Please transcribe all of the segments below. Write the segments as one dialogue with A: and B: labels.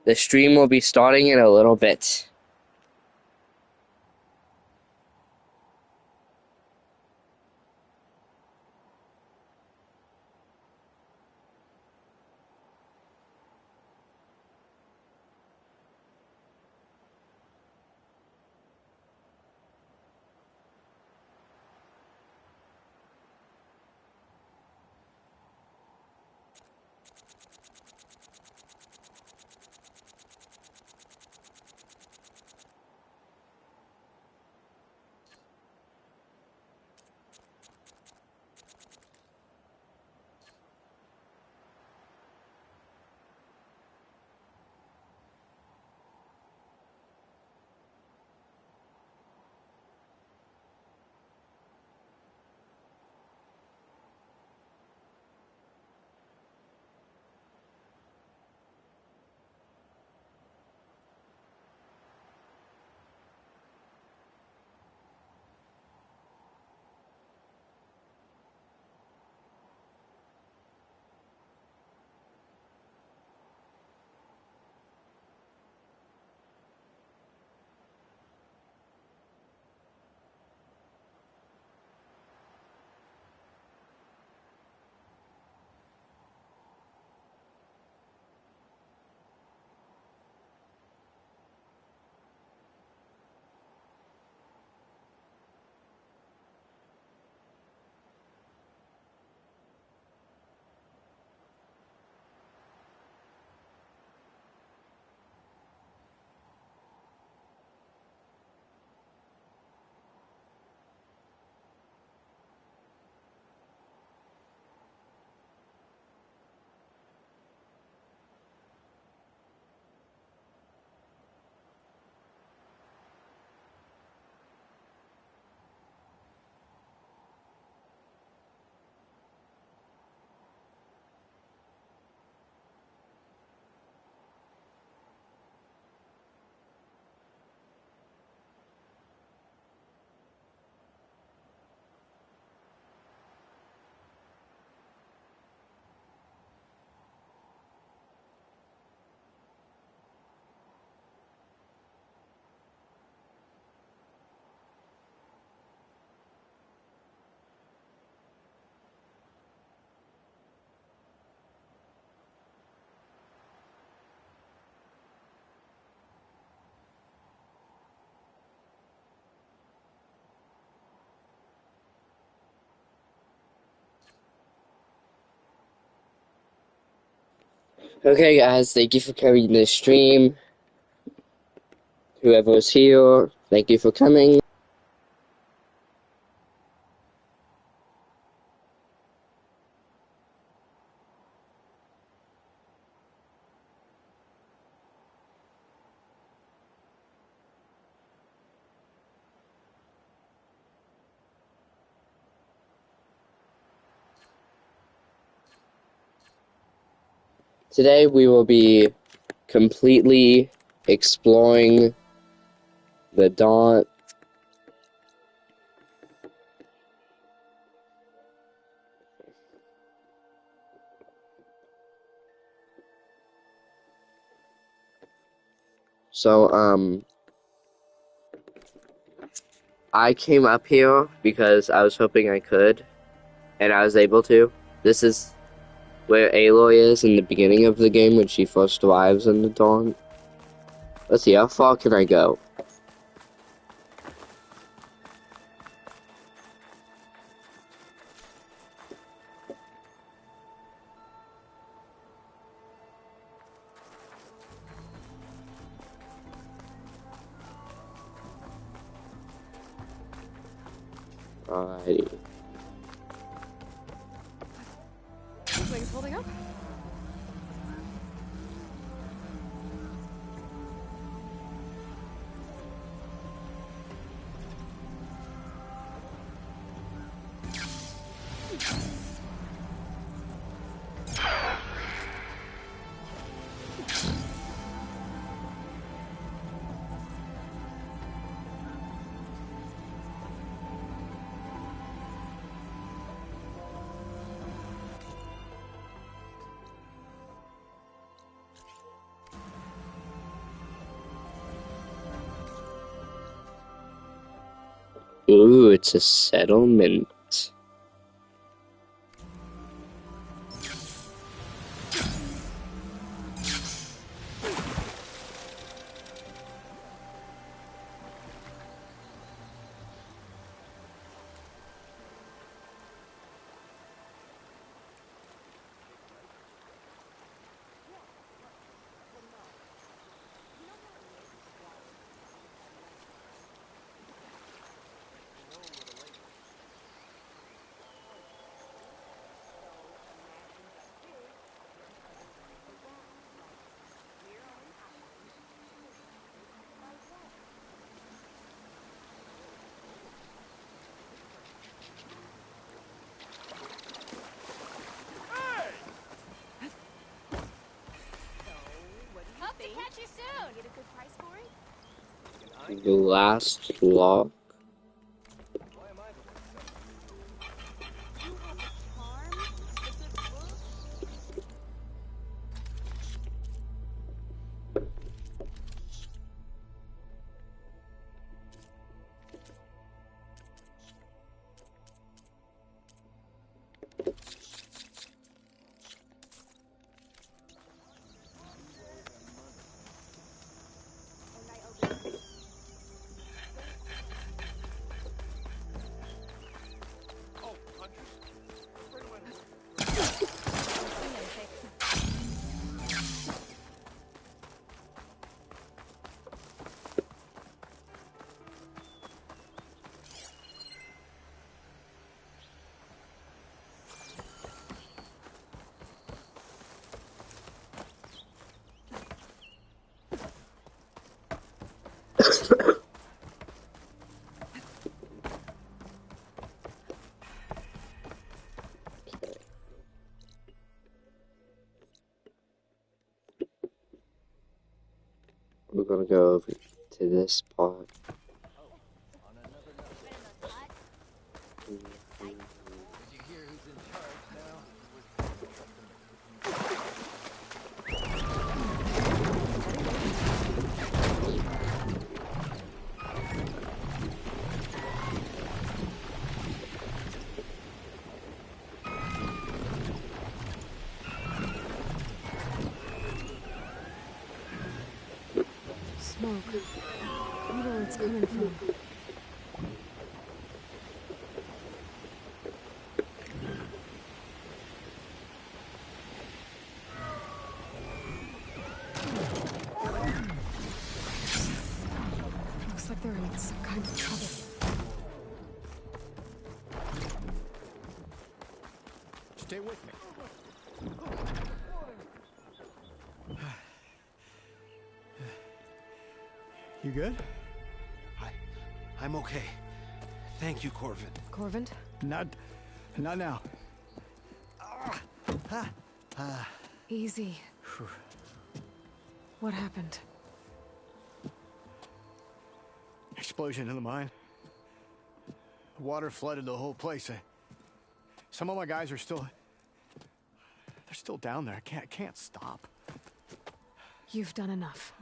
A: The stream will be starting in a little bit. Okay, guys, thank you for carrying this stream. Whoever was here, thank you for coming. Today we will be completely exploring the Daunt. So, I came up here because I was hoping I could, and I was able to. This is where Aloy is in the beginning of the game when she first arrives in the Daunt. Let's see, how far can I go? Alrighty.
B: Looks like it's holding up.
A: Ooh, it's a settlement.
B: Hope to catch you soon. Get a good price for it?
A: The last lock.
B: You have a charm, a good look.
A: We're gonna go over to this spot.
B: Smoke. I wonder where it's coming from. Looks like they're in some kind of trouble.
C: Stay with me. You good?
D: I'm okay. Thank you, Corvin.
B: Corvin?
C: Not now.
B: Easy. What happened?
C: Explosion in the mine. Water flooded the whole place. Some of my guys are still... They're still down there. I can't stop.
B: You've done enough.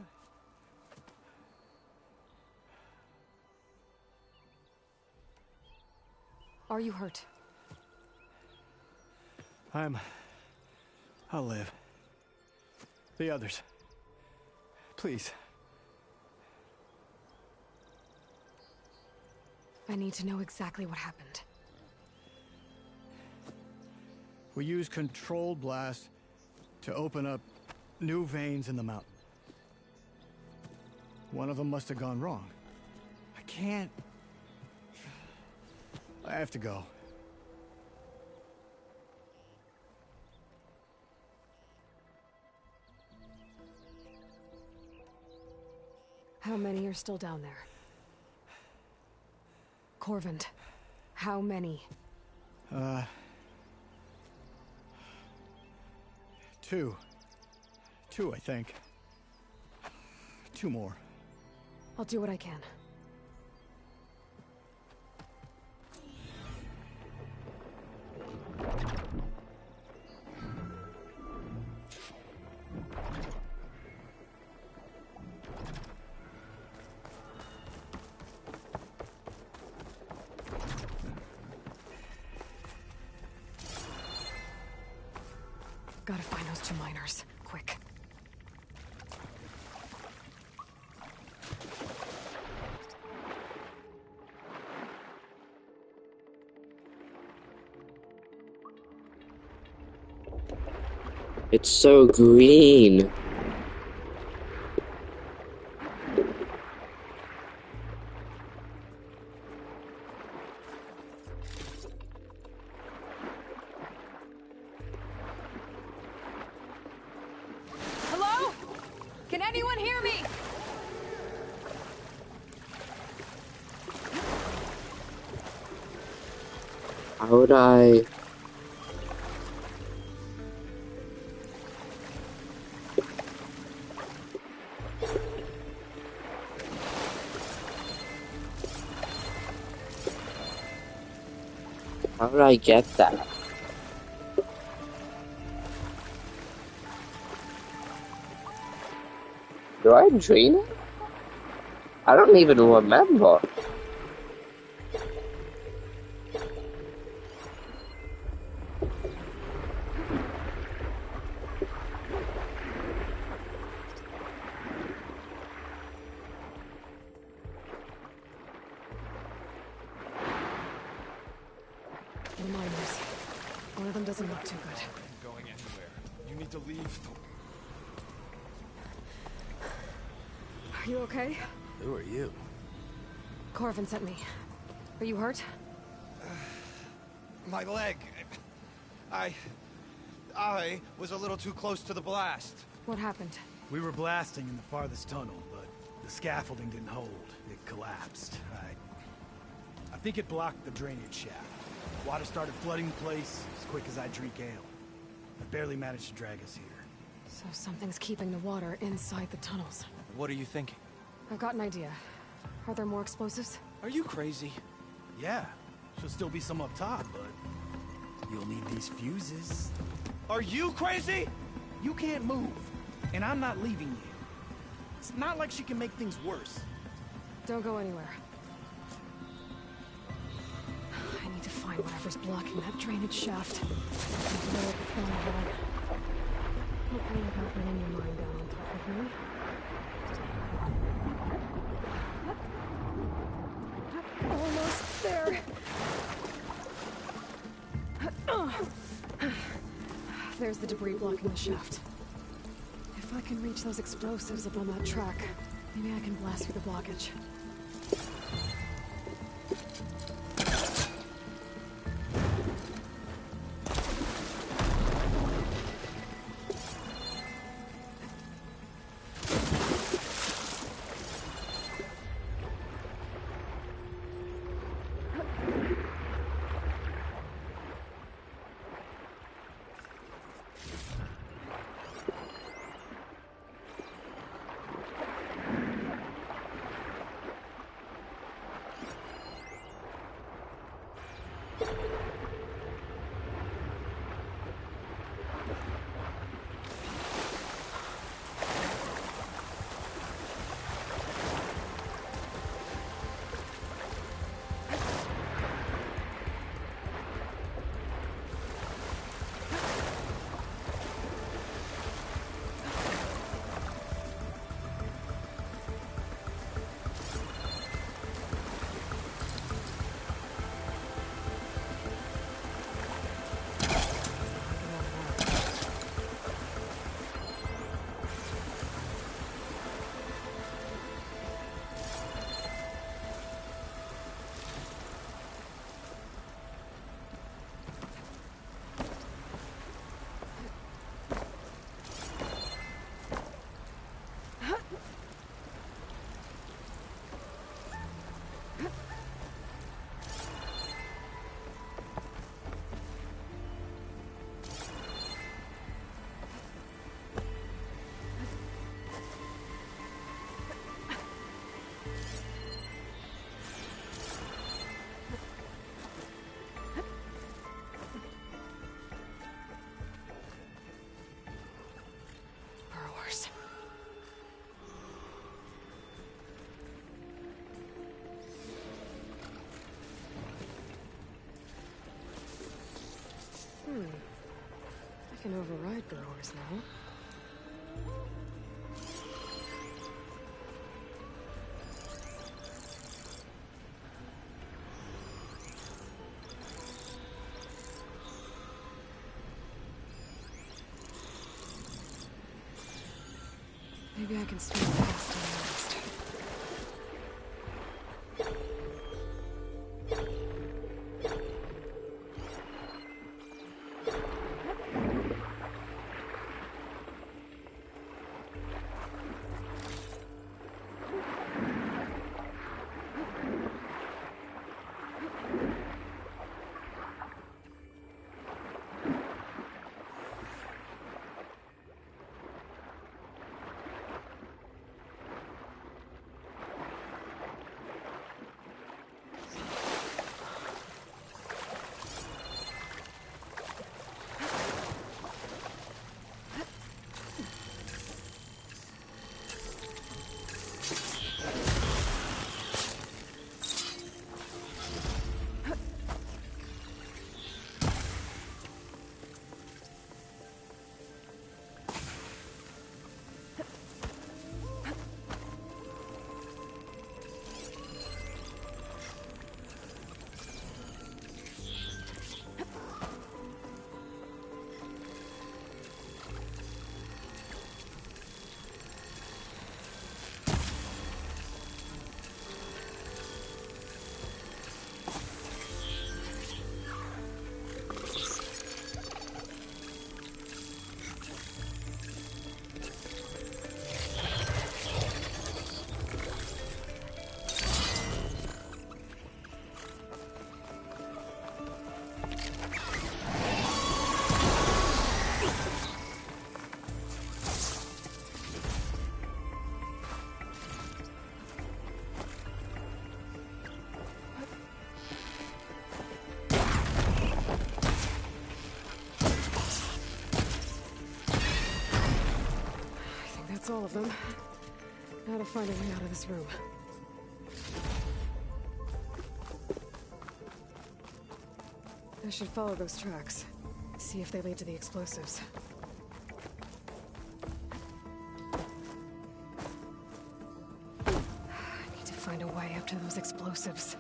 B: Are you hurt?
C: I'll live. The others. Please.
B: I need to know exactly what happened.
C: We used controlled blast to open up new veins in the mountain. One of them must have gone wrong. I can't... I have to go.
B: How many are still down there? Corvin, how many?
C: Two. Two, I think. Two more.
B: I'll do what I can.
E: Gotta find those 2 miners. Quick.
A: It's so green.
E: Hello? Can anyone hear me?
A: How would I... How would I get that? Do I drain it? I don't even remember.
E: The miners. One of them doesn't look too good.
C: Going anywhere. You need to leave.
E: Are you okay?
D: Who are you?
E: Corvin sent me. Are you hurt?
D: My leg. I was a little too close to the blast.
E: What happened?
F: We were blasting in the farthest tunnel, but the scaffolding didn't hold. It collapsed. I think it blocked the drainage shaft. Water started flooding the place as quick as I drink ale. I barely managed to drag us here.
E: So something's keeping the water inside the tunnels.
D: What are you thinking?
E: I've got an idea. Are there more explosives?
D: Are you crazy?
F: Yeah, should still be some up top, but you'll need these fuses.
D: Are you crazy?
F: You can't move, and I'm not leaving you. It's not like she can make things worse.
E: Don't go anywhere. I need to find whatever's blocking that drainage shaft. Hopefully you're not letting your mind down on top of me. Almost there. There's the debris blocking the shaft. If I can reach those explosives up on that track, maybe I can blast through the blockage. Burrowers. I can override growers now. Maybe I can swim past him next. That's all of them. Now to find a way out of this room. I should follow those tracks. See if they lead to the explosives. I need to find a way up to those explosives.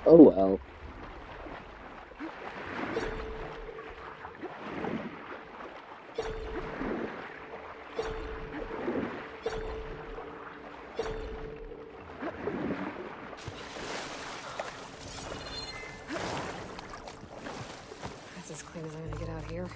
A: Oh well.
E: That's as clean as I'm gonna get out here.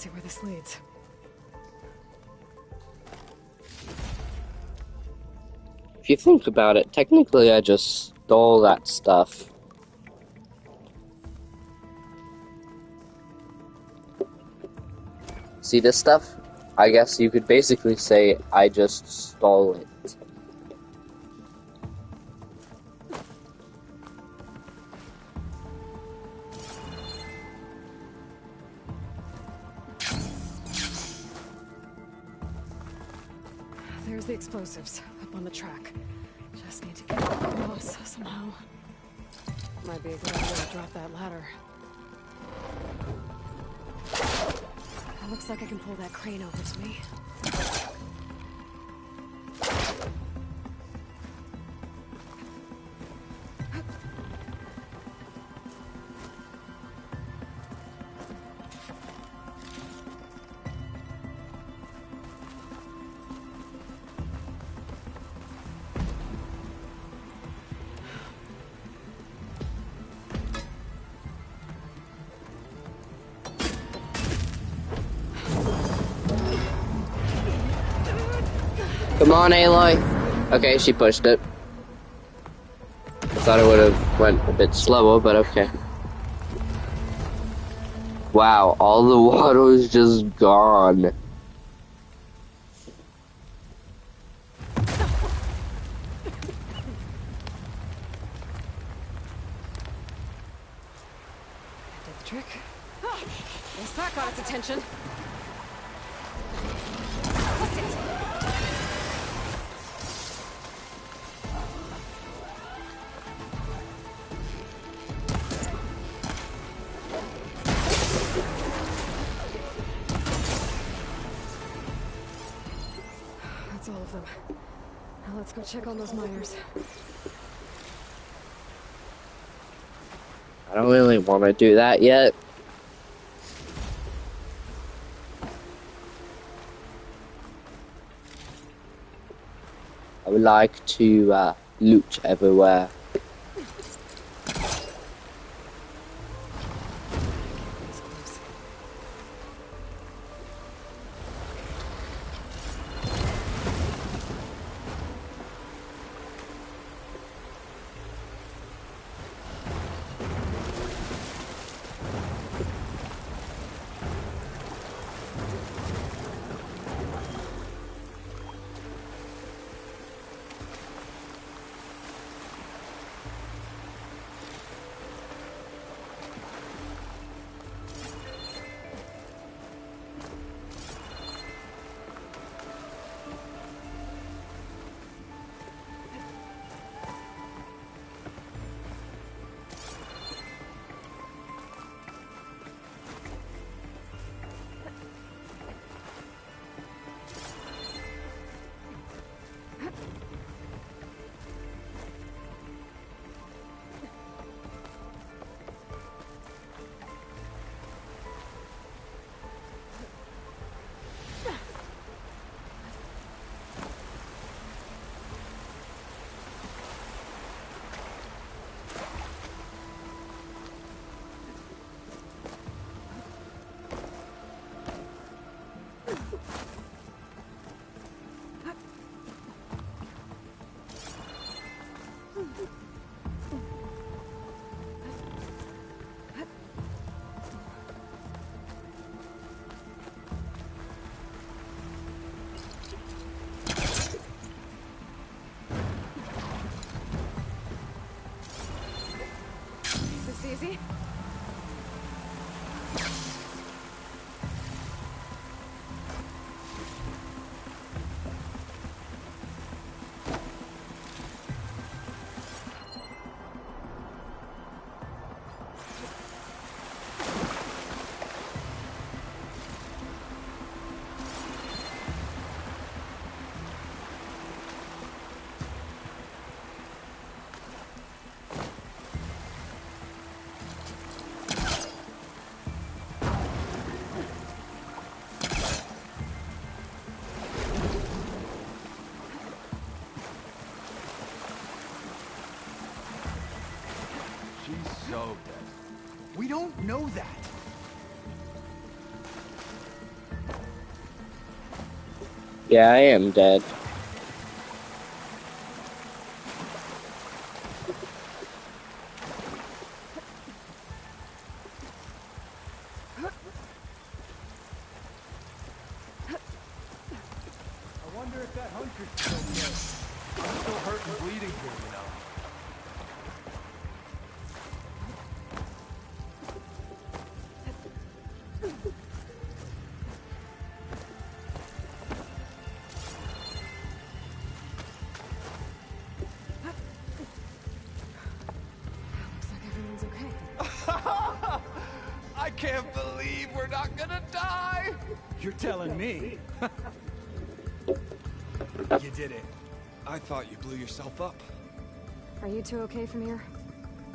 E: see where this leads.
A: If you think about it, technically I just stole that stuff. See this stuff? I guess you could basically say I just stole it.
E: There's the explosives up on the track. Just need to get across somehow. Might be a good idea to drop that ladder. It looks like I can pull that crane over to me.
A: Come on, Aloy. Okay, she pushed it. Thought it would have went a bit slower, but okay. Wow, all the water is just gone.
E: Did the trick. Oh, guess that got its attention. Hooked it. That's all of them. Now let's go check on those miners.
A: I don't really want to do that yet. I would like to loot everywhere.
E: Easy.
F: We don't know that.
A: Yeah, I am dead.
F: I wonder if that hunter's still okay. I'm still hurt and bleeding here, you know.
E: Looks like everyone's okay.
D: I can't believe we're not gonna die!
F: You're telling me. You did it.
D: I thought you blew yourself up.
E: Are you two okay from here?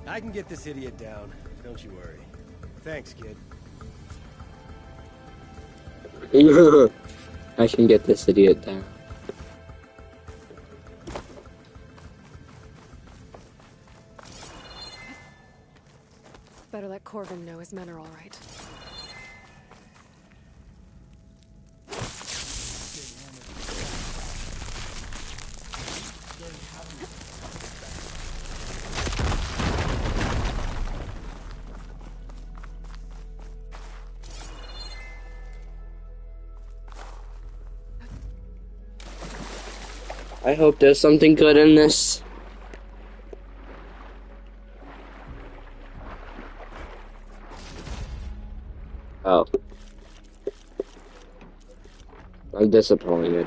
G: I can get this idiot down. Don't you worry. Thanks, kid.
A: I can get this idiot down.
E: Better let Corvin know his men are all right.
A: I hope there's something good in this. Oh. I'm disappointed.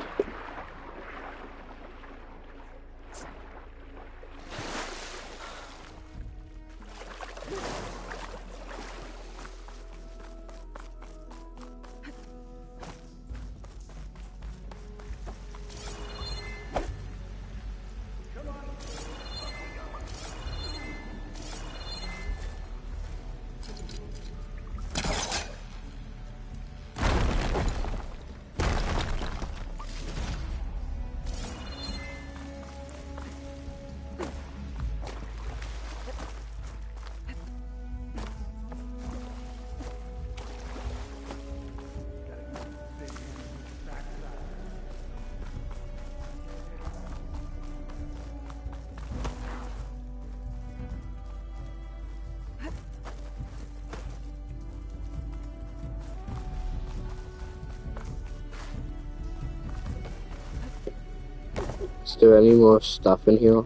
A: Is there any more stuff in here?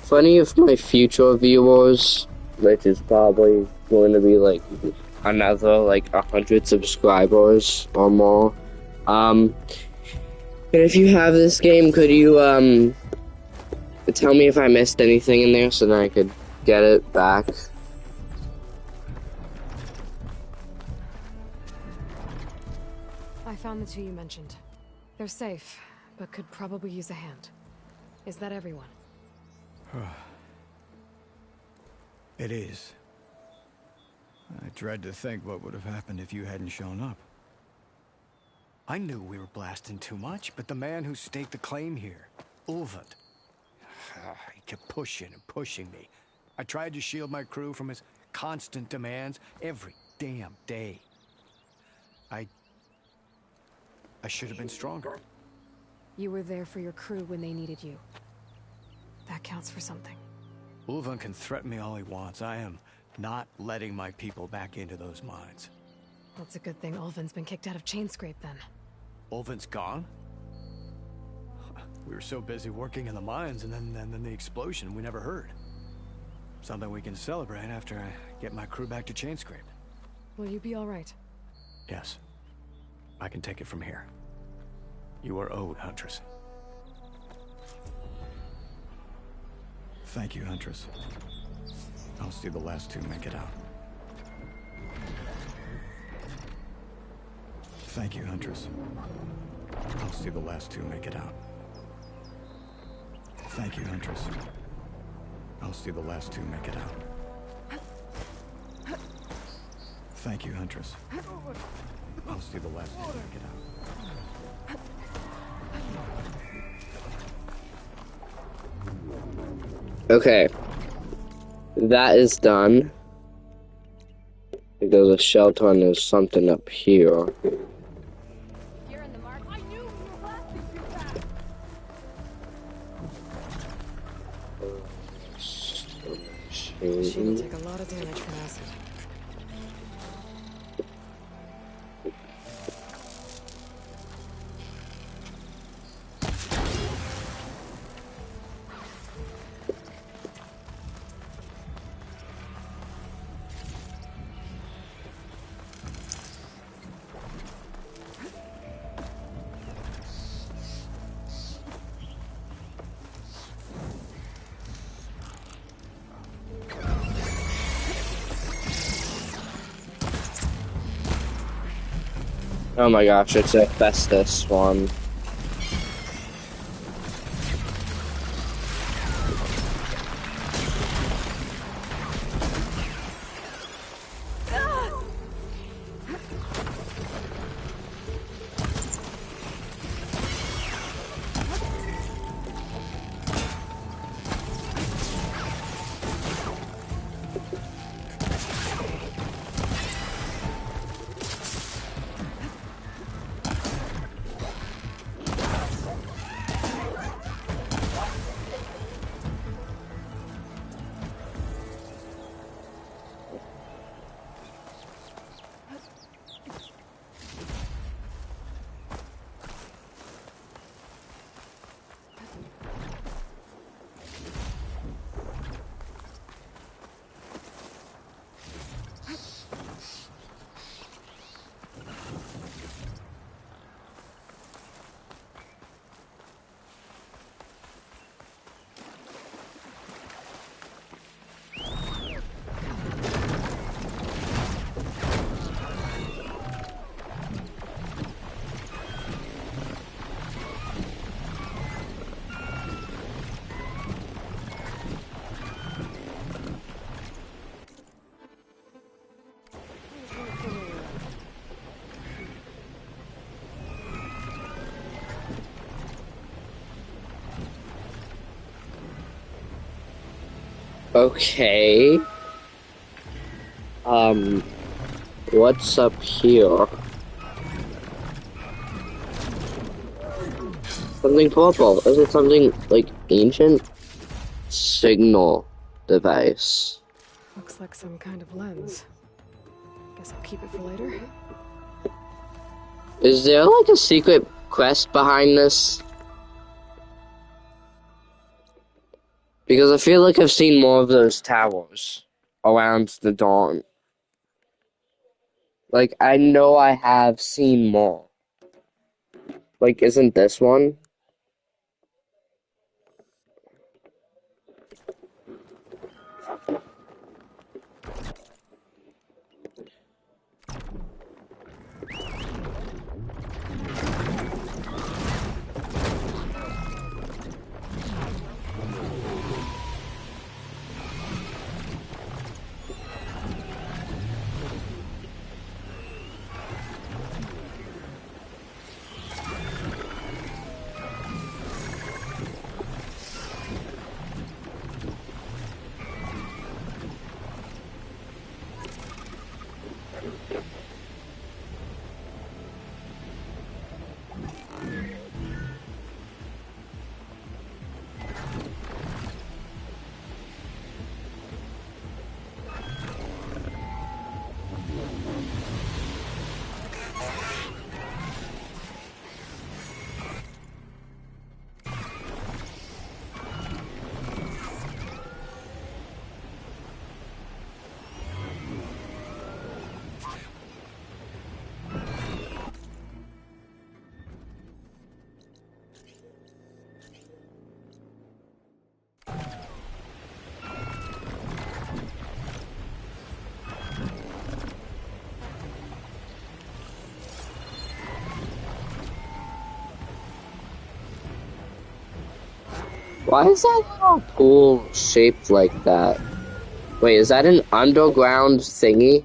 A: For any of my future viewers, which is probably going to be like another like 100 subscribers or more, and if you have this game, could you tell me if I missed anything in there so that I could get it back?
E: I found the two you mentioned. They're safe, but could probably use a hand. Is that everyone?
C: It is. I dread to think what would have happened if you hadn't shown up. I knew we were blasting too much, but the man who staked the claim here, Ulvund, he kept pushing and pushing me. I tried to shield my crew from his constant demands every damn day. I should have been stronger.
E: You were there for your crew when they needed you. That counts for something.
C: Ulvund can threaten me all he wants. I am not letting my people back into those mines.
E: That's a good thing Ulvund's been kicked out of Chainscrape then.
C: Ulvund's gone? We were so busy working in the mines, and then the explosion we never heard. Something we can celebrate after I get my crew back to Chainscrape.
E: Will you be all right?
C: Yes. I can take it from here. You are owed, Huntress. Thank you, Huntress. I'll see the last two make it out. Thank you, Huntress. I'll see the last two make it out. Thank you, Huntress. I'll see the last two make it out. Thank you, Huntress. I'll see the last two make it out.
A: Okay. That is done. There's a shelter and there's something up here.
B: You're in the mark. I knew you were
E: Machine'll take a lot of damage from acid.
A: Oh my gosh, it's a Festus one. Okay. What's up here? Something purple. Is it something like ancient? Signal device.
E: Looks like some kind of lens. Guess I'll keep it for later.
A: Is there like a secret quest behind this? Because I feel like I've seen more of those towers around the Daunt. Like, I know I have seen more. Like, isn't this one? Why is that little pool shaped like that? Wait, is that an underground thingy?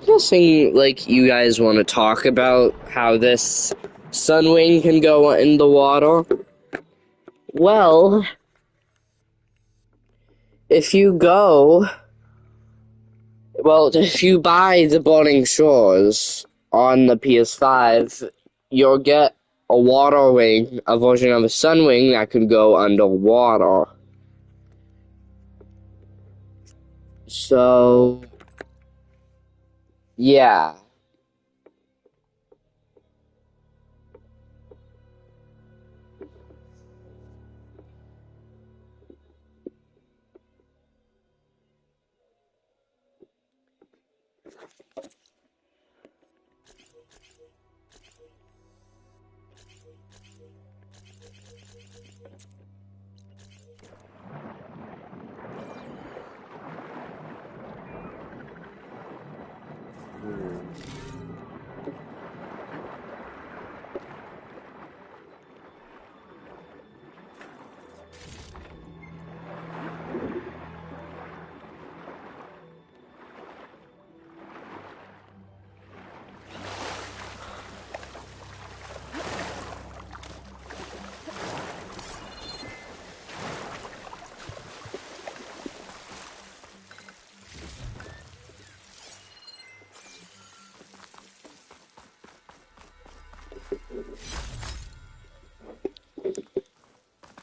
A: guessing, like, you guys want to talk about how this Sunwing can go in the water. Well, if you go... Well, if you buy the Burning Shores on the PS5, you'll get a water wing, a version of a Sunwing that can go underwater. So, yeah.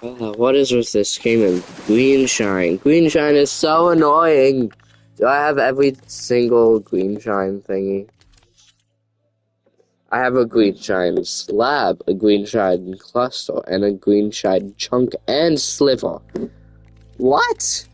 A: What is with this game of green shine? Green shine is so annoying! Do I have every single green shine thingy? I have a green shine slab, a green shine cluster, and a green shine chunk and sliver. What?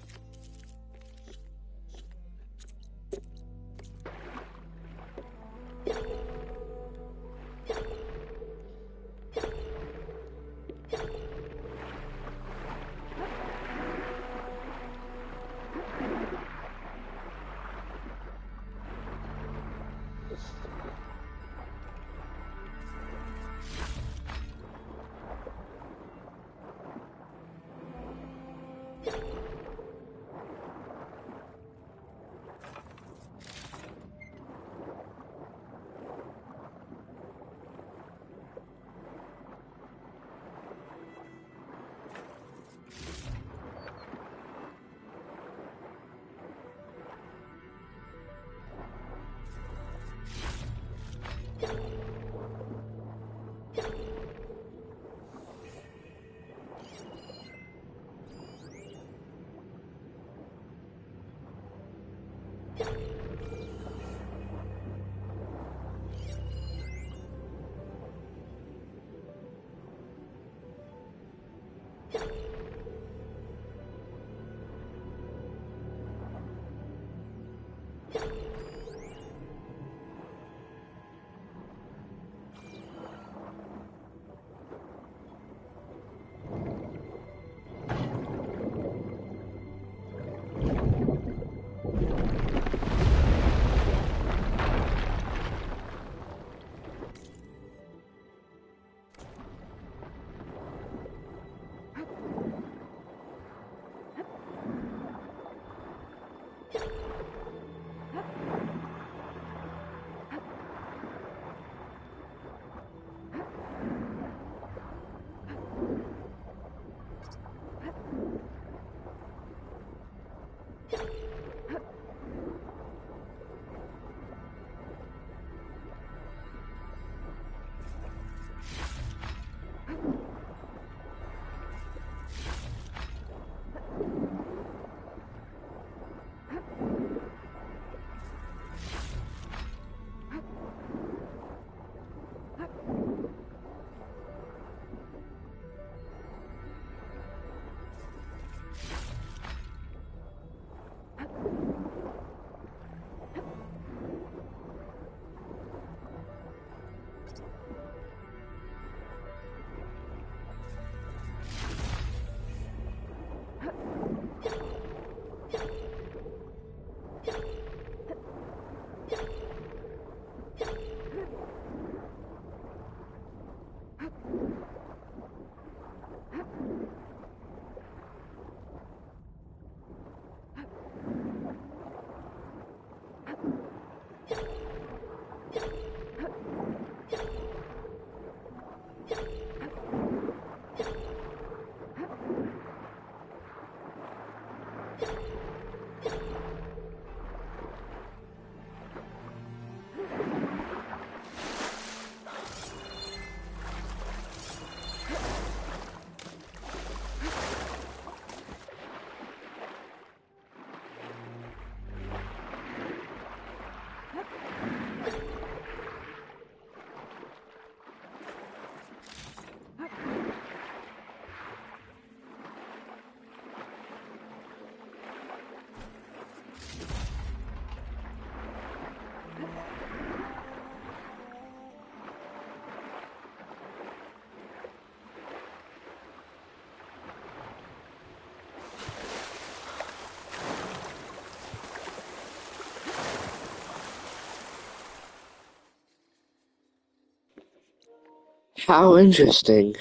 A: How interesting.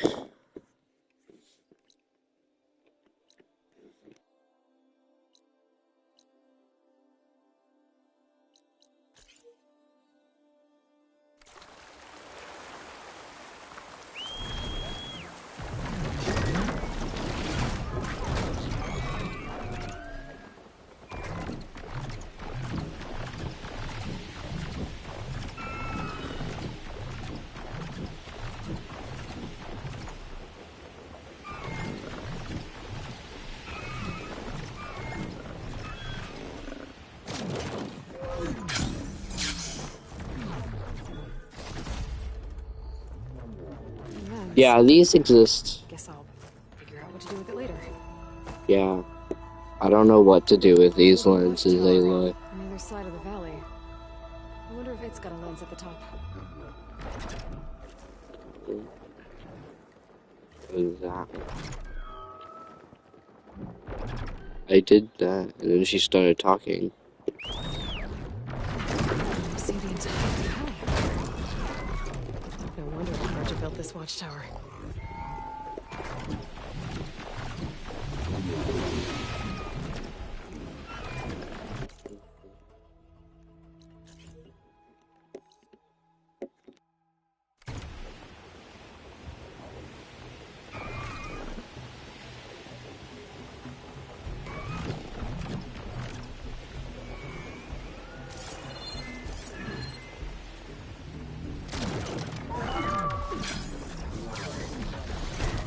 A: Yeah, these exist.
E: Guess I'll figure out what to do with it later.
A: Yeah. I don't know what to do with these
E: Maybe
A: lenses,
E: watchtower
A: Aloy.
E: on the other side of the valley. I wonder if it's got a lens at the top.
A: What is that? I did that, and then she started talking.
E: See the entire valley. No wonder the Verge built this watchtower.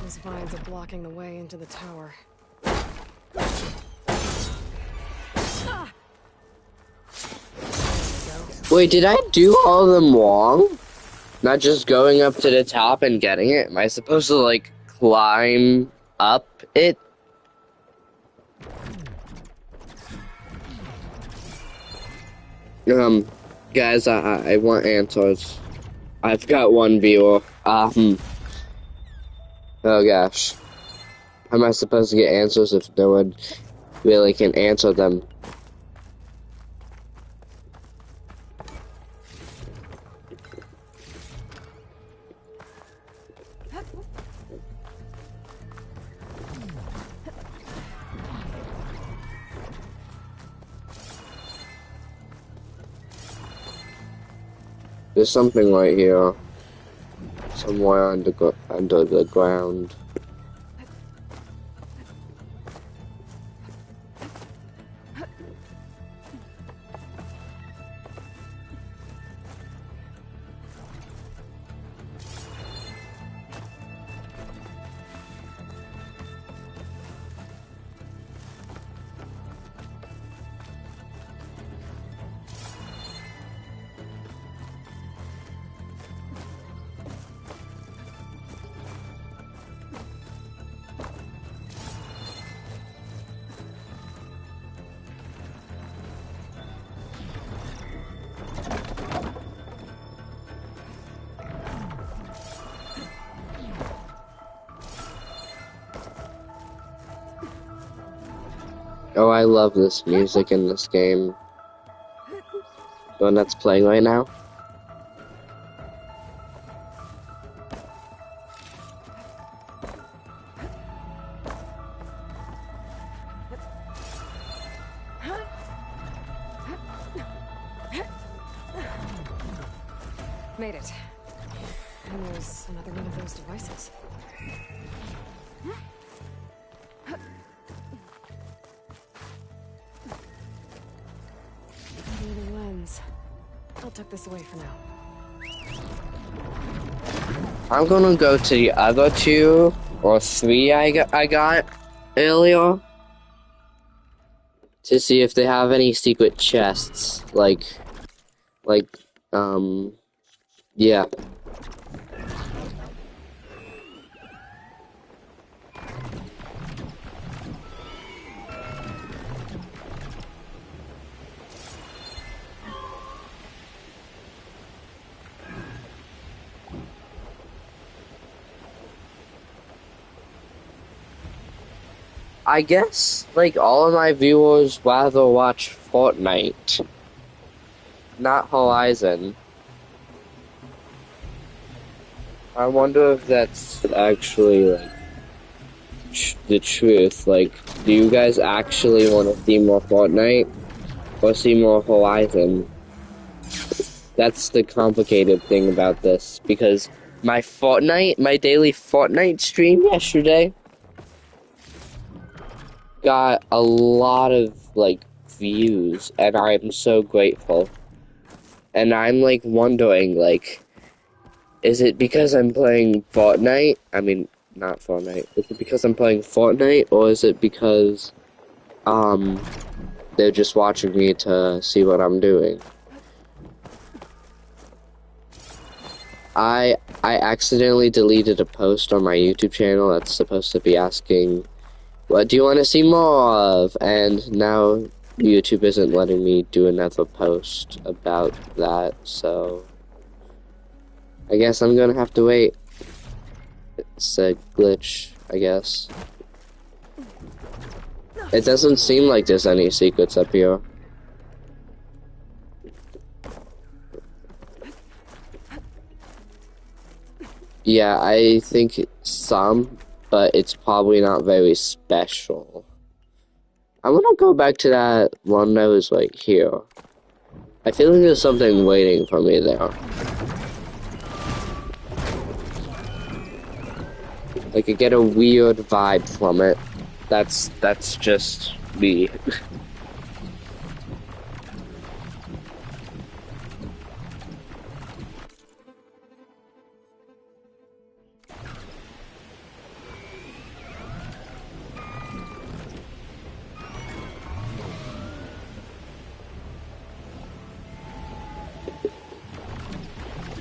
E: Those vines are blocking the way into the tower.
A: Wait, did I do all of them wrong? Not just going up to the top and getting it? Am I supposed to, like, climb up it? Guys, I want answers. I've got one viewer. Oh gosh. How am I supposed to get answers if no one really can answer them? There's something right here. Somewhere under the ground. Oh, I love this music in this game. The one that's playing right now.
E: Made it. And there's another one of those devices. Need a lens. I'll tuck this away for now.
A: I'm gonna go to the other 2 or 3 I got earlier to see if they have any secret chests. Yeah. I guess, like, all of my viewers rather watch Fortnite, not Horizon. I wonder if that's actually like the truth. Like, do you guys actually want to see more Fortnite or see more Horizon? That's the complicated thing about this, because my daily Fortnite stream yesterday got a lot of, like, views, and I'm so grateful. And I'm, like, wondering, like, is it because I'm playing Fortnite? I mean, not Fortnite. Is it because I'm playing Fortnite, or is it because, they're just watching me to see what I'm doing? I accidentally deleted a post on my YouTube channel that's supposed to be asking, what do you want to see more of? And now YouTube isn't letting me do another post about that, so I guess I'm gonna have to wait. It's a glitch, I guess. It doesn't seem like there's any secrets up here. Yeah, I think some, but it's probably not very special. I want to go back to that one that was, like, here. I feel like there's something waiting for me there. Like, I get a weird vibe from it. That's just me.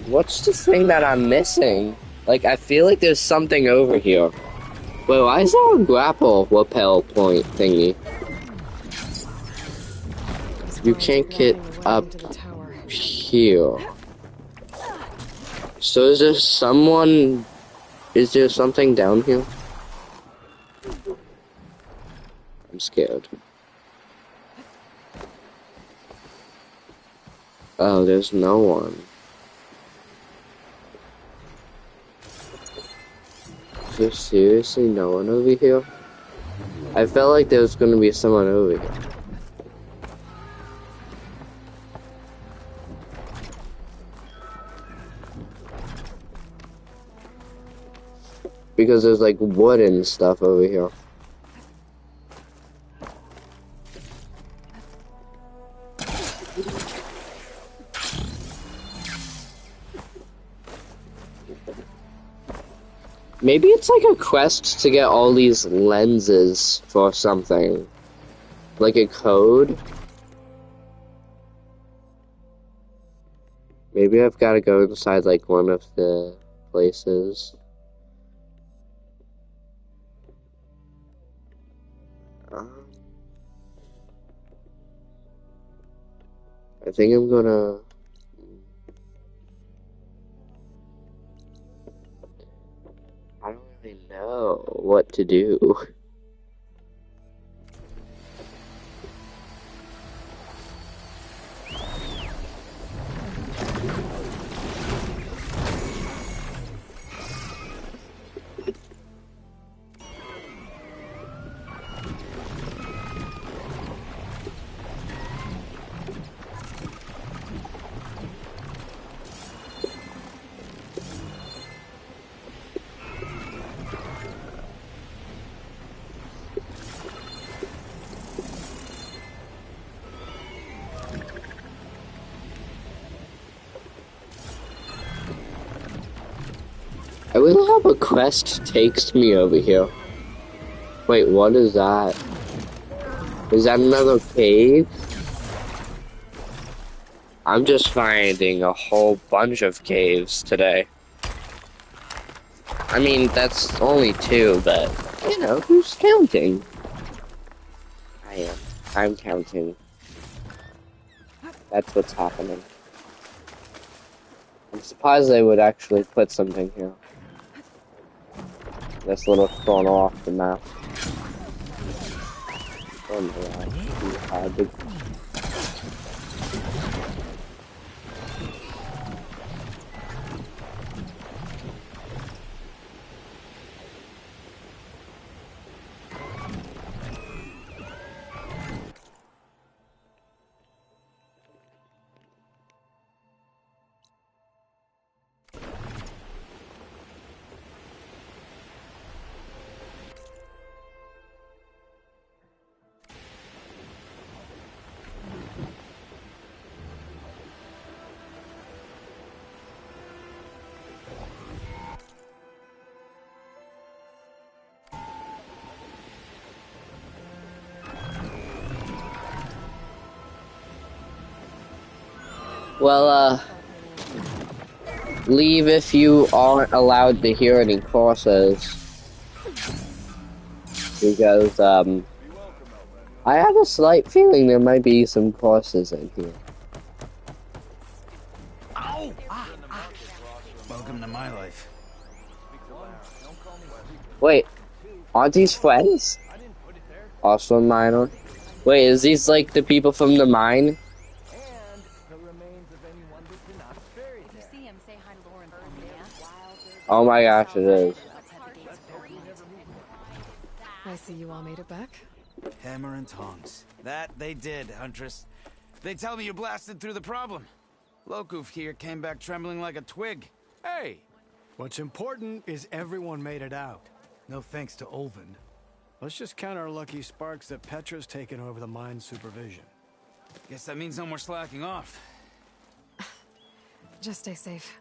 A: What's the thing that I'm missing? Like, I feel like there's something over here. Wait, why is there a grapple lapel point thingy? You can't get up here. So is there something down here? I'm scared. Oh, there's no one. Is there seriously no one over here? I felt like there was gonna be someone over here. Because there's like wood and stuff over here. Maybe it's like a quest to get all these lenses for something. Like a code. Maybe I've got to go inside like one of the places. I think I'm gonna... I don't really know what to do. I really hope a quest takes me over here. Wait, what is that? Is that another cave? I'm just finding a whole bunch of caves today. I mean, that's only 2, but, you know, who's counting? I am. I'm counting. That's what's happening. I'm surprised they would actually put something here. This little corner off the map. Oh my god. Well, leave if you aren't allowed to hear any courses. Because, I have a slight feeling there might be some courses in here.
F: Ow! Welcome to my life.
A: Wait, aren't these friends? Also mine. Wait, is these like the people from the mine?
B: If you see him, say hi to Lauren for me, yeah?
A: Oh my gosh, it is.
E: I see you all made it back.
F: Hammer and tongs. That they did, Huntress. They tell me you blasted through the problem. Lokuf here came back trembling like a twig.
C: Hey! What's important is everyone made it out.
F: No thanks to Olvin.
C: Let's just count our lucky sparks that Petra's taken over the mine's supervision.
F: Guess that means no more slacking off.
E: Just stay safe.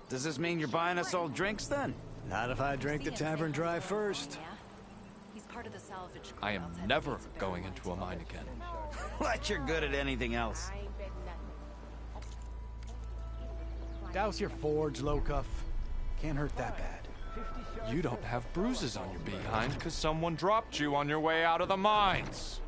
F: Does this mean you're buying us all drinks then?
C: Not if I drink the tavern dry first.
B: He's part of the salvage crew
D: I am
B: outside
D: never
B: the
D: going into a mine again.
F: Like you're good at anything else. Douse your forge, Locuff. Can't hurt that bad.
D: You don't have bruises on your behind because someone dropped you on your way out of the mines.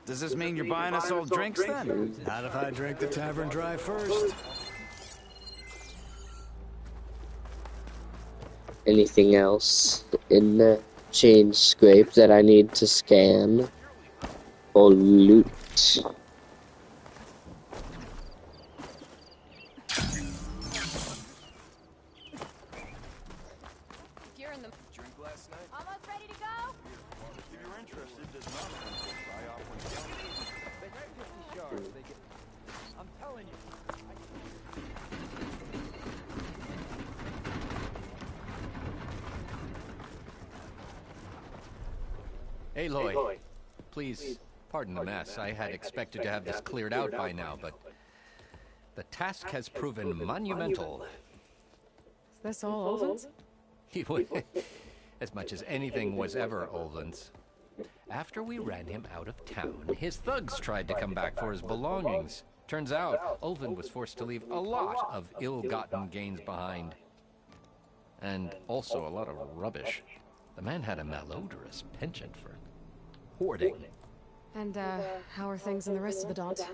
F: Does this mean you're buying us all drinks then?
C: Not if I drink the tavern dry first.
A: Anything else in the chain scrape that I need to scan or loot?
B: You're in the drink last night. Almost ready to go?
H: If you're interested, there's an option for a try off when I'm telling you.
I: Aloy, please pardon the mess. I had expected to have this cleared out by now, but the task has proven monumental.
E: Is this all Olvin's?
I: As much as anything was ever Olvin's. After we ran him out of town, his thugs tried to come back for his belongings. Turns out, Olvin was forced to leave a lot of ill-gotten gains behind. And also a lot of rubbish. The man had a malodorous penchant for hoarding.
E: And, how are things in the rest of the Daunt?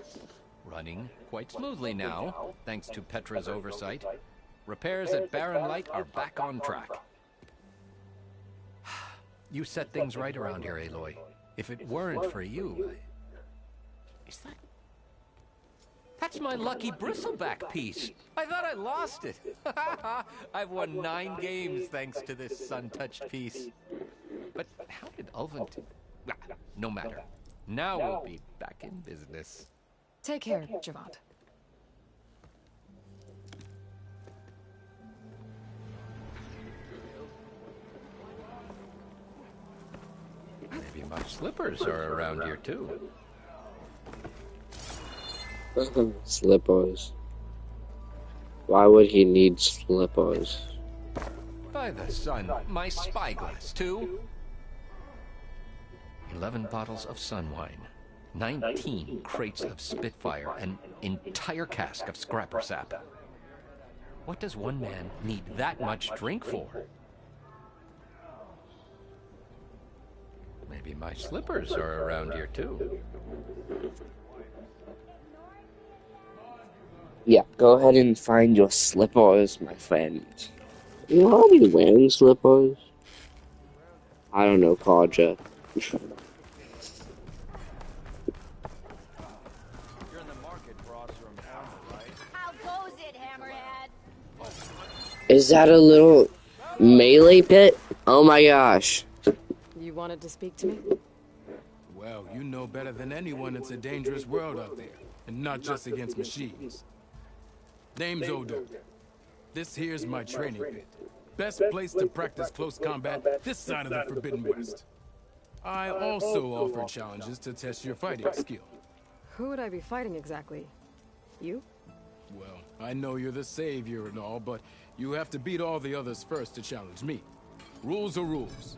I: Running quite smoothly now, thanks to Petra's oversight. Repairs at Barren Light are back on track. You set things right around here, Aloy. If it weren't for you... Is that... That's my lucky bristleback piece. I thought I lost it. I've won 9 games thanks to this sun-touched piece. But how did Ulvin... No matter. Now we'll be back in business.
E: Take care, Javant.
I: Maybe my slippers are around here too.
A: Slippers. Why would he need slippers?
I: By the sun, my spyglass too. 11 bottles of sun wine, 19 crates of Spitfire, an entire cask of scrapper sap. What does one man need that much drink for? Maybe my slippers are around here too.
A: Yeah, go ahead and find your slippers, my friend. You already wearing slippers? I don't know, Kaja.
H: You're in the market for awesome armor, right?
B: How goes it, Hammerhead?
A: Is that a little melee pit? Oh my gosh.
E: You wanted to speak to me?
F: Well, you know better than anyone it's a dangerous world out there, and not just against machines. Name's Odo. This here's my training pit. Best place to practice close combat this side of the Forbidden West. I also offer challenges to test your fighting skill.
E: Who would I be fighting exactly? You?
F: Well, I know you're the savior and all, but you have to beat all the others first to challenge me. Rules are rules.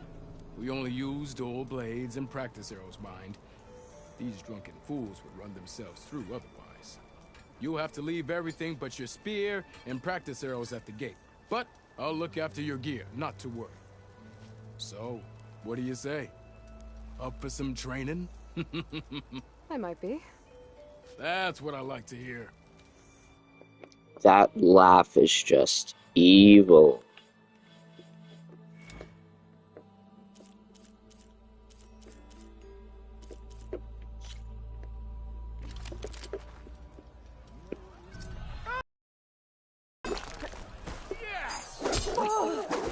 J: We only use dual blades and practice arrows, mind. These drunken fools would run themselves through otherwise. You'll have to leave everything but your spear and practice arrows at the gate. But I'll look after your gear, not to worry. So, what do you say? Up for some training?
E: I might be.
J: That's what I like to hear.
A: That laugh is just evil.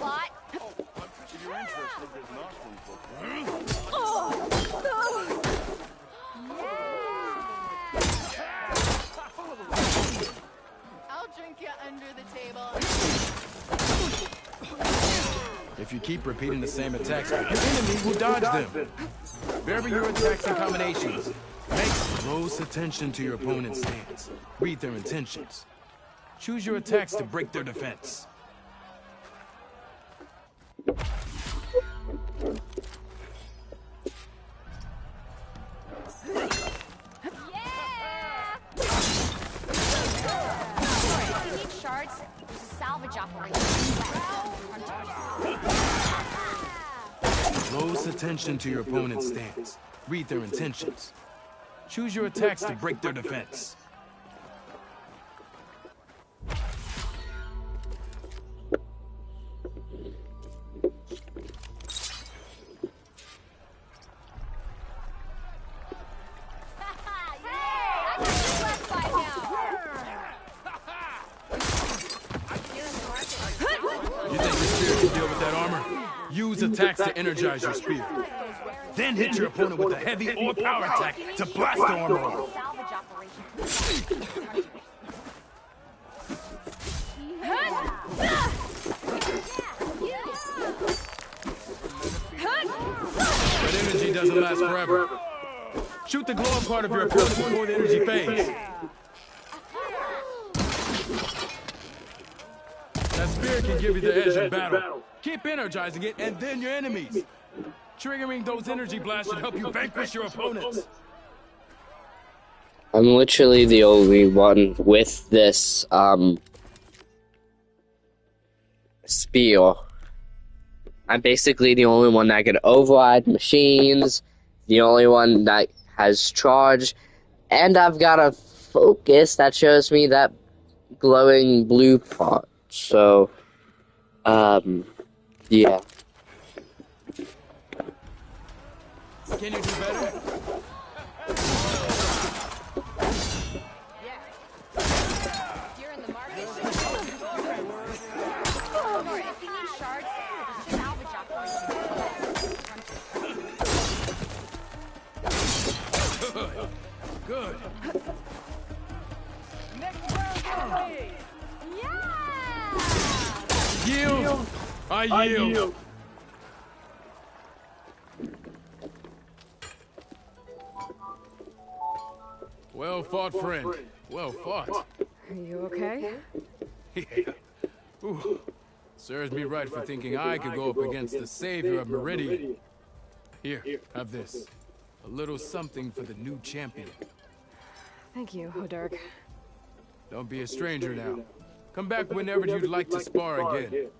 B: What?
H: If you're interested, there's an Austin book.
B: I'll drink you under the table.
J: If you keep repeating the same attacks, your enemy will dodge them. Vary your attacks and combinations. Make close attention to your opponent's stance. Read their intentions. Choose your attacks to break their defense.
B: If you need shards, there's a salvage operation.
J: Close attention to your opponent's stance. Read their intentions. Choose your attacks to break their defense. You think your spear can deal with that armor? Use attacks to energize your spear. Then hit your opponent with a heavy or power attack to blast the armor off. But energy doesn't last forever. Shoot the glowing part of your opponent before the energy fades. That spear can give you the edge in battle. Keep energizing it, and then your enemies. Triggering those energy blasts should help you vanquish your opponents.
A: I'm literally the only one with this, spear. I'm basically the only one that can override machines, the only one that has charge, and I've got a focus that shows me that glowing blue part. So, yeah.
J: Can you do better?
B: You're in the market. Or if you need shards, there's a salvage operation.
J: Good.
B: Next round, yeah!
J: Yield. I yield. Well fought, friend. Well fought.
E: Are you okay?
J: Yeah. Ooh. Serves me right for thinking I could go up against the savior of Meridian. Here, have this. A little something for the new champion.
E: Thank you, O'Dirk.
J: Don't be a stranger now. Come back whenever you'd like to spar again.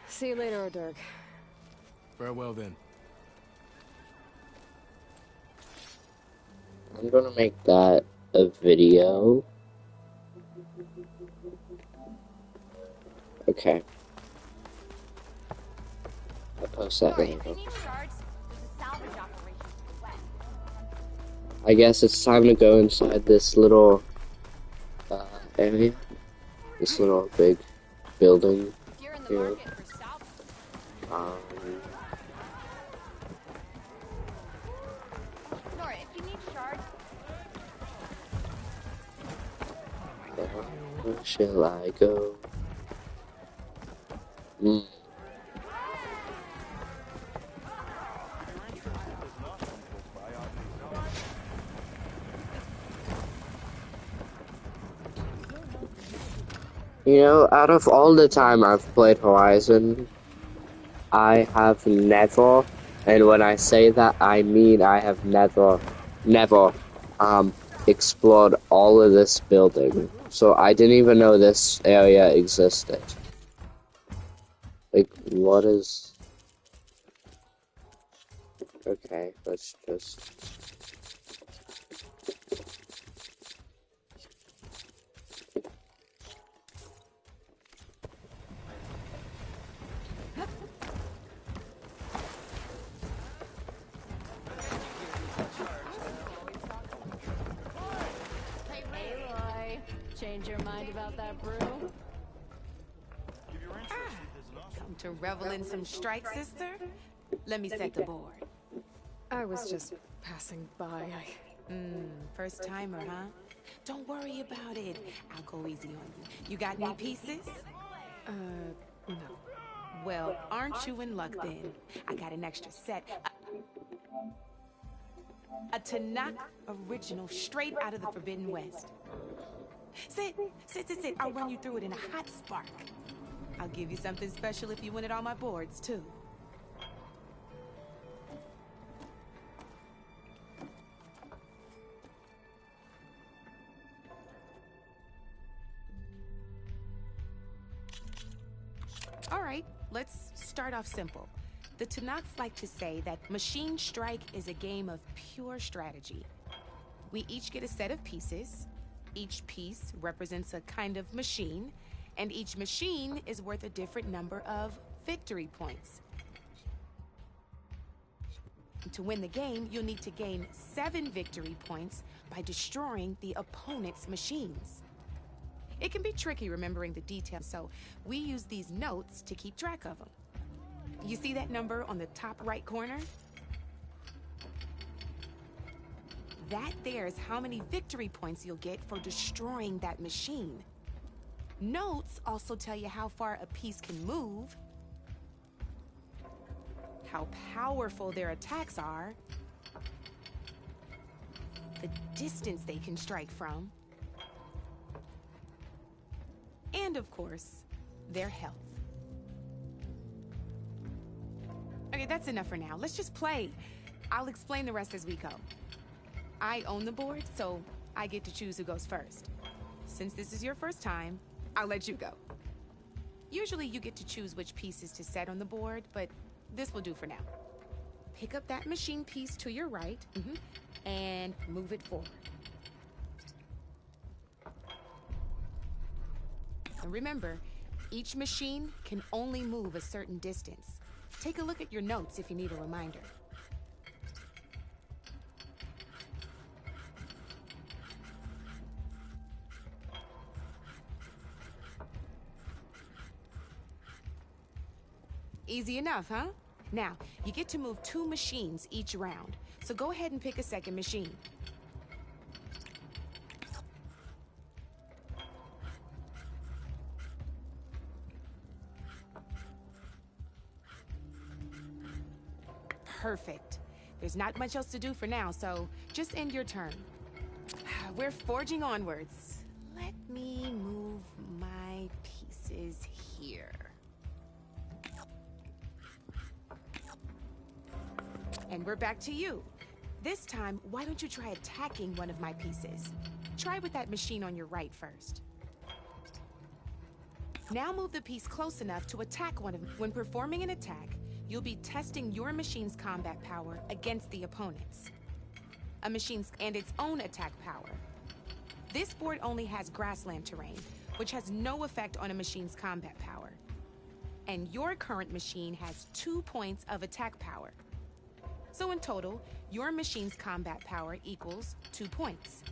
E: See you later, O'Dirk.
J: Farewell then.
A: I'm gonna make that a video. Okay. I'll post that
B: Or if
A: later.
B: you need shards, there's a salvage operation to the west.
A: I guess it's time to go inside this little area. This little big building
B: If you're in the
A: here.
B: market for salvage, Nora, if you need shards,
A: Where shall I go? You know, out of all the time I've played Horizon, I have never, and when I say that, I mean I have never, explored all of this building. So I didn't even know this area existed. Like, what is... Okay, let's just...
B: Hey, Aloy. Change your mind about that brew?
H: If you're interested, there's an offer.
K: Come to revel in some strike, sister? Let me set the board.
E: I was just passing by.
K: First timer, huh? Don't worry about it. I'll go easy on you. You got any pieces?
E: No.
K: Well, aren't you in luck then? I got an extra set. A Tanakh original straight out of the Forbidden West. Sit. I'll run you through it in a hot spark. I'll give you something special if you win it on my boards, too. All right, let's start off simple. The Tanakh like to say that Machine Strike is a game of pure strategy. We each get a set of pieces. Each piece represents a kind of machine, and each machine is worth a different number of victory points. To win the game, you'll need to gain 7 victory points by destroying the opponent's machines. It can be tricky remembering the details, so we use these notes to keep track of them. You see that number on the top right corner? That there's how many victory points you'll get for destroying that machine. Notes also tell you how far a piece can move, how powerful their attacks are, the distance they can strike from, and of course, their health. Okay, that's enough for now. Let's just play. I'll explain the rest as we go. I own the board, so I get to choose who goes first. Since this is your first time, I'll let you go. Usually you get to choose which pieces to set on the board, but this will do for now. Pick up that machine piece to your right, and move it forward. And remember, each machine can only move a certain distance. Take a look at your notes if you need a reminder. Easy enough, huh? Now, you get to move 2 machines each round, so go ahead and pick a second machine. Perfect. There's not much else to do for now, so just end your turn. We're forging onwards. Let me move my pieces here. And we're back to you. This time, why don't you try attacking one of my pieces? Try with that machine on your right first. Now move the piece close enough to attack one of them. When performing an attack, you'll be testing your machine's combat power against the opponent's. A machine's and its own attack power. This board only has grassland terrain, which has no effect on a machine's combat power. And your current machine has 2 points of attack power. So in total, your machine's combat power equals 2 points.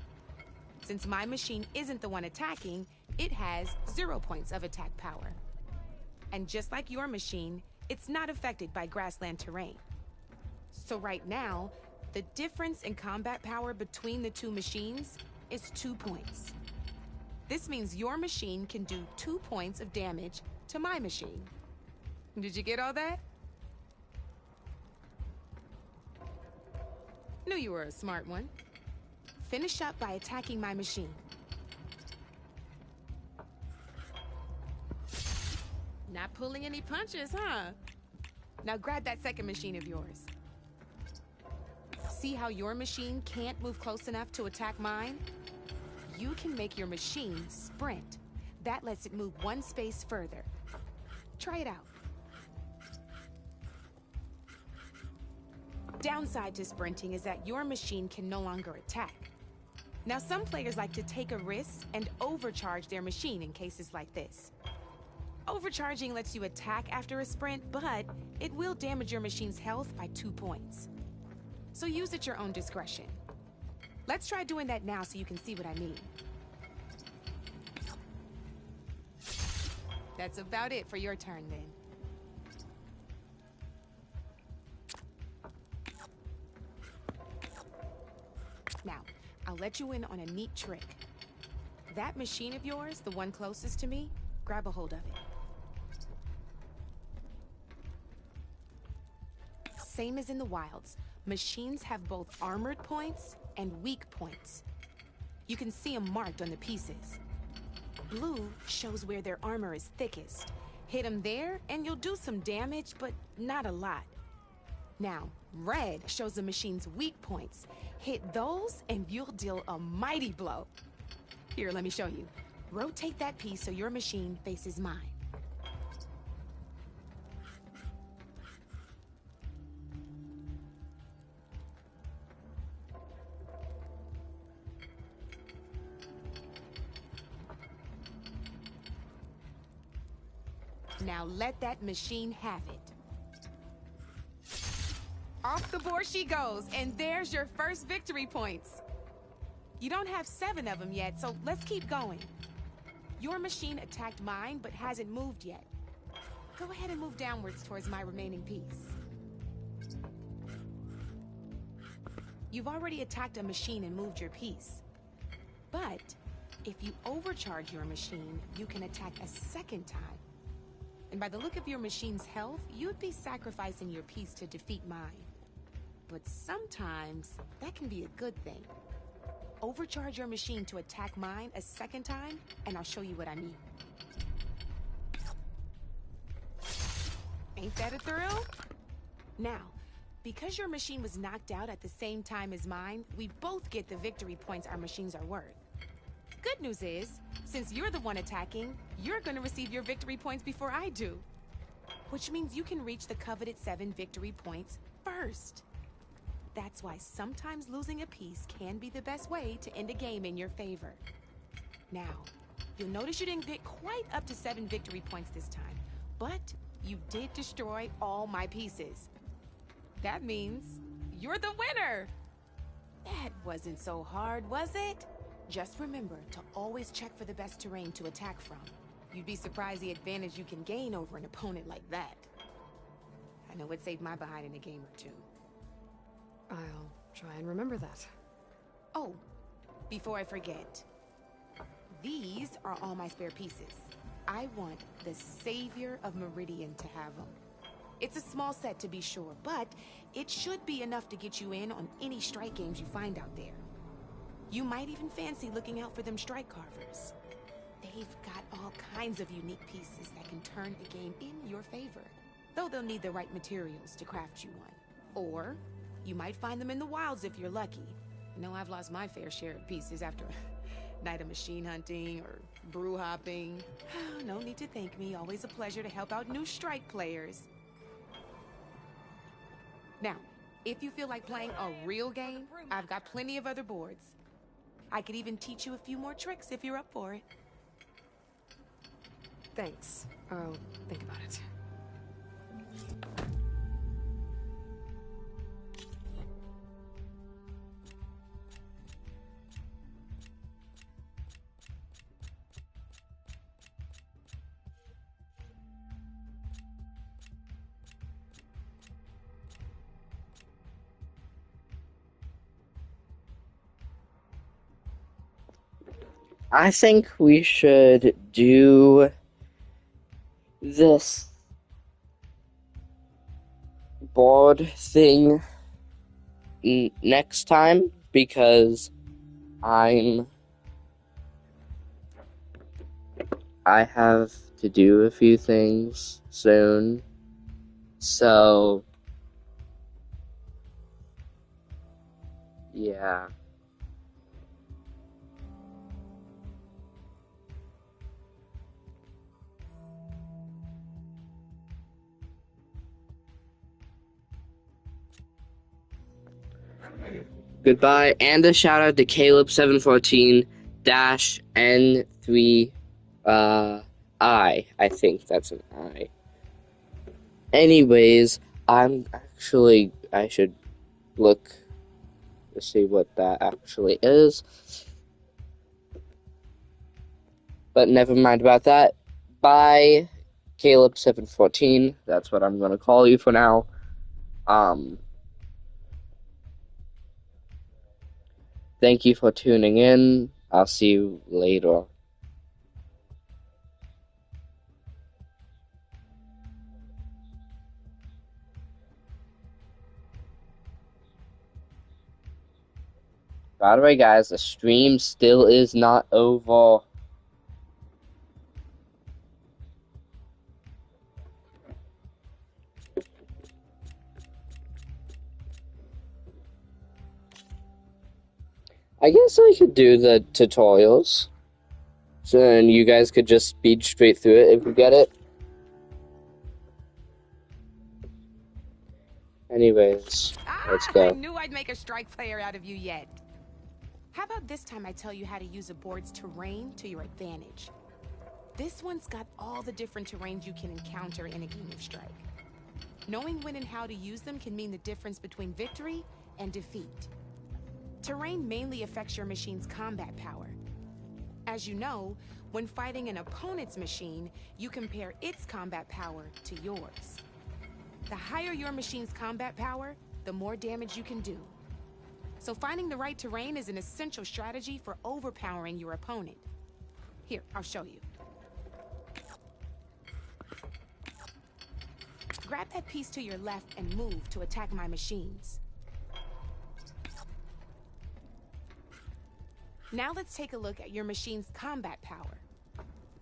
K: Since my machine isn't the one attacking, it has 0 points of attack power. And just like your machine, it's not affected by grassland terrain. So right now, the difference in combat power between the 2 machines is 2 points. This means your machine can do 2 points of damage to my machine. Did you get all that? Knew you were a smart one. Finish up by attacking my machine. Not pulling any punches, huh? Now grab that second machine of yours. See how your machine can't move close enough to attack mine? You can make your machine sprint. That lets it move one space further. Try it out. Downside to sprinting is that your machine can no longer attack. Now, some players like to take a risk and overcharge their machine in cases like this. Overcharging lets you attack after a sprint, but it will damage your machine's health by 2 points. So use at your own discretion. Let's try doing that now so you can see what I mean. That's about it for your turn then. Now, I'll let you in on a neat trick. That machine of yours, the one closest to me, grab a hold of it. Same as in the wilds, machines have both armored points and weak points. You can see them marked on the pieces. Blue shows where their armor is thickest. Hit them there and you'll do some damage, but not a lot. Now, red shows the machine's weak points. Hit those and you'll deal a mighty blow. Here, let me show you. Rotate that piece so your machine faces mine. Now let that machine have it. Off the board she goes, and there's your first victory points. You don't have 7 of them yet, so let's keep going. Your machine attacked mine, but hasn't moved yet. Go ahead and move downwards towards my remaining piece. You've already attacked a machine and moved your piece. But if you overcharge your machine, you can attack a second time. And by the look of your machine's health, you'd be sacrificing your piece to defeat mine. But sometimes, that can be a good thing. Overcharge your machine to attack mine a second time, and I'll show you what I mean. Ain't that a thrill? Now, because your machine was knocked out at the same time as mine, we both get the victory points our machines are worth. Good news is, since you're the one attacking, you're gonna receive your victory points before I do. Which means you can reach the coveted 7 victory points first. That's why sometimes losing a piece can be the best way to end a game in your favor. Now, you'll notice you didn't get quite up to 7 victory points this time, but you did destroy all my pieces. That means you're the winner! That wasn't so hard, was it? Just remember to always check for the best terrain to attack from. You'd be surprised the advantage you can gain over an opponent like that. I know it saved my behind in a game or two.
E: I'll try and remember that.
K: Oh, before I forget. These are all my spare pieces. I want the Savior of Meridian to have them. It's a small set to be sure, but it should be enough to get you in on any strike games you find out there. You might even fancy looking out for them strike carvers. They've got all kinds of unique pieces that can turn a game in your favor. Though they'll need the right materials to craft you one. Or, you might find them in the wilds if you're lucky. I know I've lost my fair share of pieces after a night of machine hunting or brew hopping. No need to thank me, always a pleasure to help out new strike players. Now, if you feel like playing a real game, I've got plenty of other boards. I could even teach you a few more tricks if you're up for it.
E: Thanks. I'll think about it.
A: I think we should do this board thing next time because I I have to do a few things soon. So, yeah. Goodbye, and a shout out to Caleb714 N3 I think that's an I. Anyways, I should look to see what that actually is. But never mind about that. Bye, Caleb714. That's what I'm gonna call you for now. Thank you for tuning in. I'll see you later. By the way, guys, the stream still is not over. I guess I could do the tutorials. So then you guys could just speed straight through it if you get it. Anyways, let's
K: I
A: go.
K: knew I'd make a strike player out of you yet. How about this time I tell you how to use a board's terrain to your advantage? This one's got all the different terrains you can encounter in a game of Strike. Knowing when and how to use them can mean the difference between victory and defeat. Terrain mainly affects your machine's combat power. As you know, when fighting an opponent's machine, you compare its combat power to yours. The higher your machine's combat power, the more damage you can do. So finding the right terrain is an essential strategy for overpowering your opponent. Here, I'll show you. Grab that piece to your left and move to attack my machines. Now let's take a look at your machine's combat power.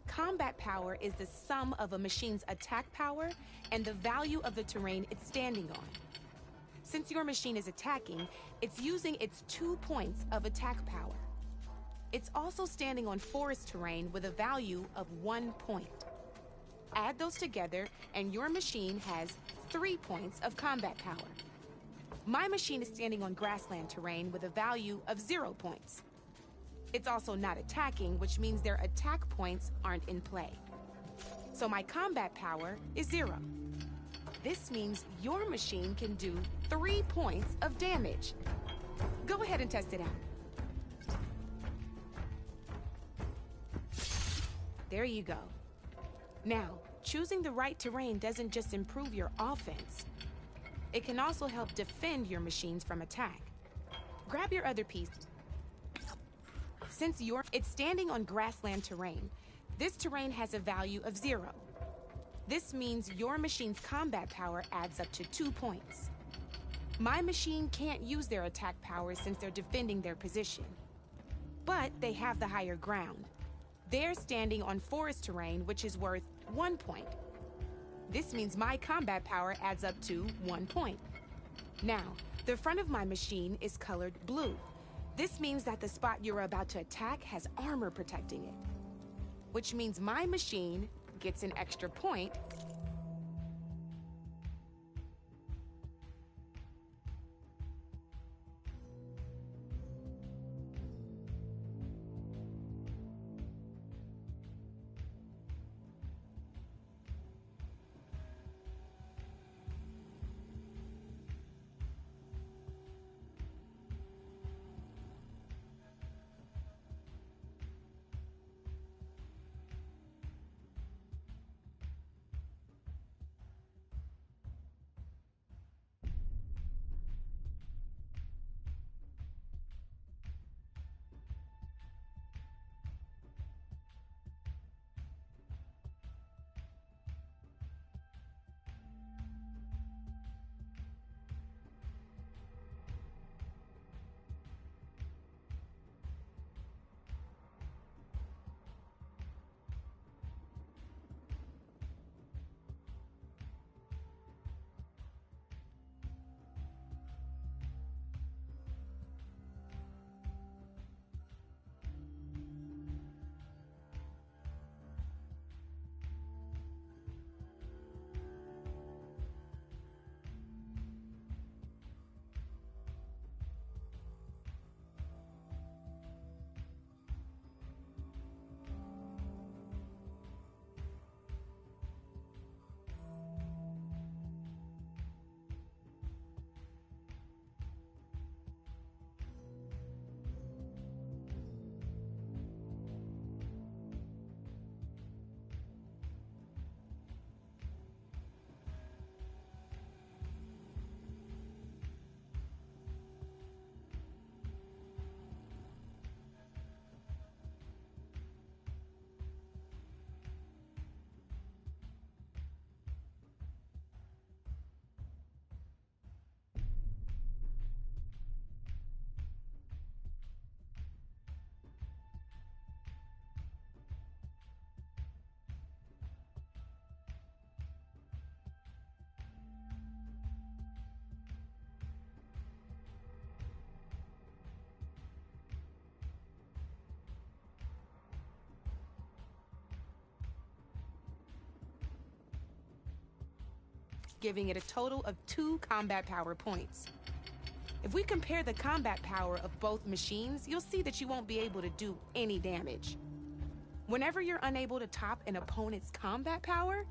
K: Combat power is the sum of a machine's attack power and the value of the terrain it's standing on. Since your machine is attacking, it's using its 2 points of attack power. It's also standing on forest terrain with a value of 1 point. Add those together, and your machine has 3 points of combat power. My machine is standing on grassland terrain with a value of 0 points. It's also not attacking, which means their attack points aren't in play. So my combat power is 0. This means your machine can do 3 points of damage. Go ahead and test it out. There you go. Now, choosing the right terrain doesn't just improve your offense. It can also help defend your machines from attack. Grab your other piece. Since it's standing on grassland terrain, this terrain has a value of 0. This means your machine's combat power adds up to 2 points. My machine can't use their attack power since they're defending their position. But they have the higher ground. They're standing on forest terrain, which is worth 1 point. This means my combat power adds up to 1 point. Now, the front of my machine is colored blue. This means that the spot you're about to attack has armor protecting it, which means my machine gets an extra point. giving it a total of 2 combat power points. If we compare the combat power of both machines, you'll see that you won't be able to do any damage. Whenever you're unable to top an opponent's combat power,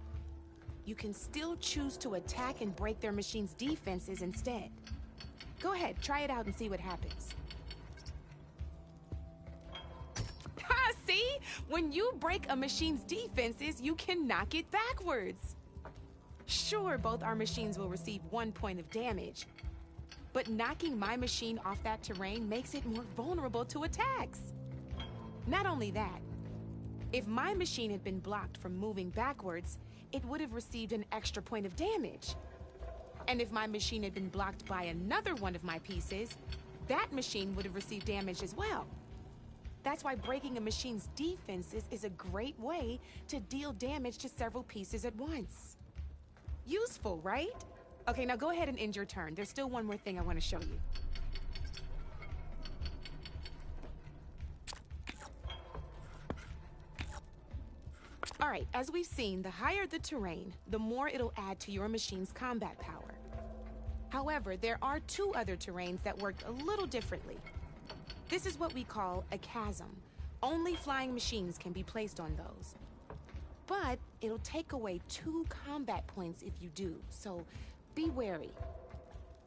K: you can still choose to attack and break their machine's defenses instead. Go ahead, try it out and see what happens. Ha! See? When you break a machine's defenses, you can knock it backwards. Sure, both our machines will receive 1 point of damage, but knocking my machine off that terrain makes it more vulnerable to attacks. Not only that, if my machine had been blocked from moving backwards, it would have received an extra point of damage. And if my machine had been blocked by another one of my pieces, that machine would have received damage as well. That's why breaking a machine's defenses is a great way to deal damage to several pieces at once. Useful, right? Okay, now go ahead and end your turn. There's still one more thing I want to show you. All right, as we've seen, the higher the terrain, the more it'll add to your machine's combat power. However, there are 2 other terrains that work a little differently. This is what we call a chasm. Only flying machines can be placed on those. But it'll take away 2 combat points if you do, so be wary.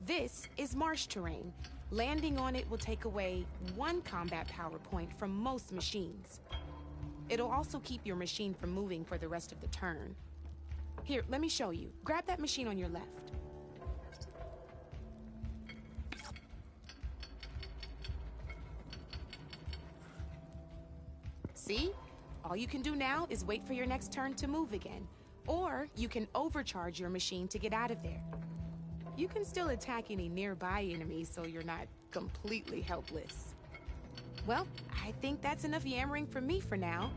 K: This is marsh terrain. Landing on it will take away 1 combat power point from most machines. It'll also keep your machine from moving for the rest of the turn. Here, let me show you. Grab that machine on your left. See? All you can do now is wait for your next turn to move again. Or you can overcharge your machine to get out of there. You can still attack any nearby enemies so you're not completely helpless. Well, I think that's enough yammering from me for now.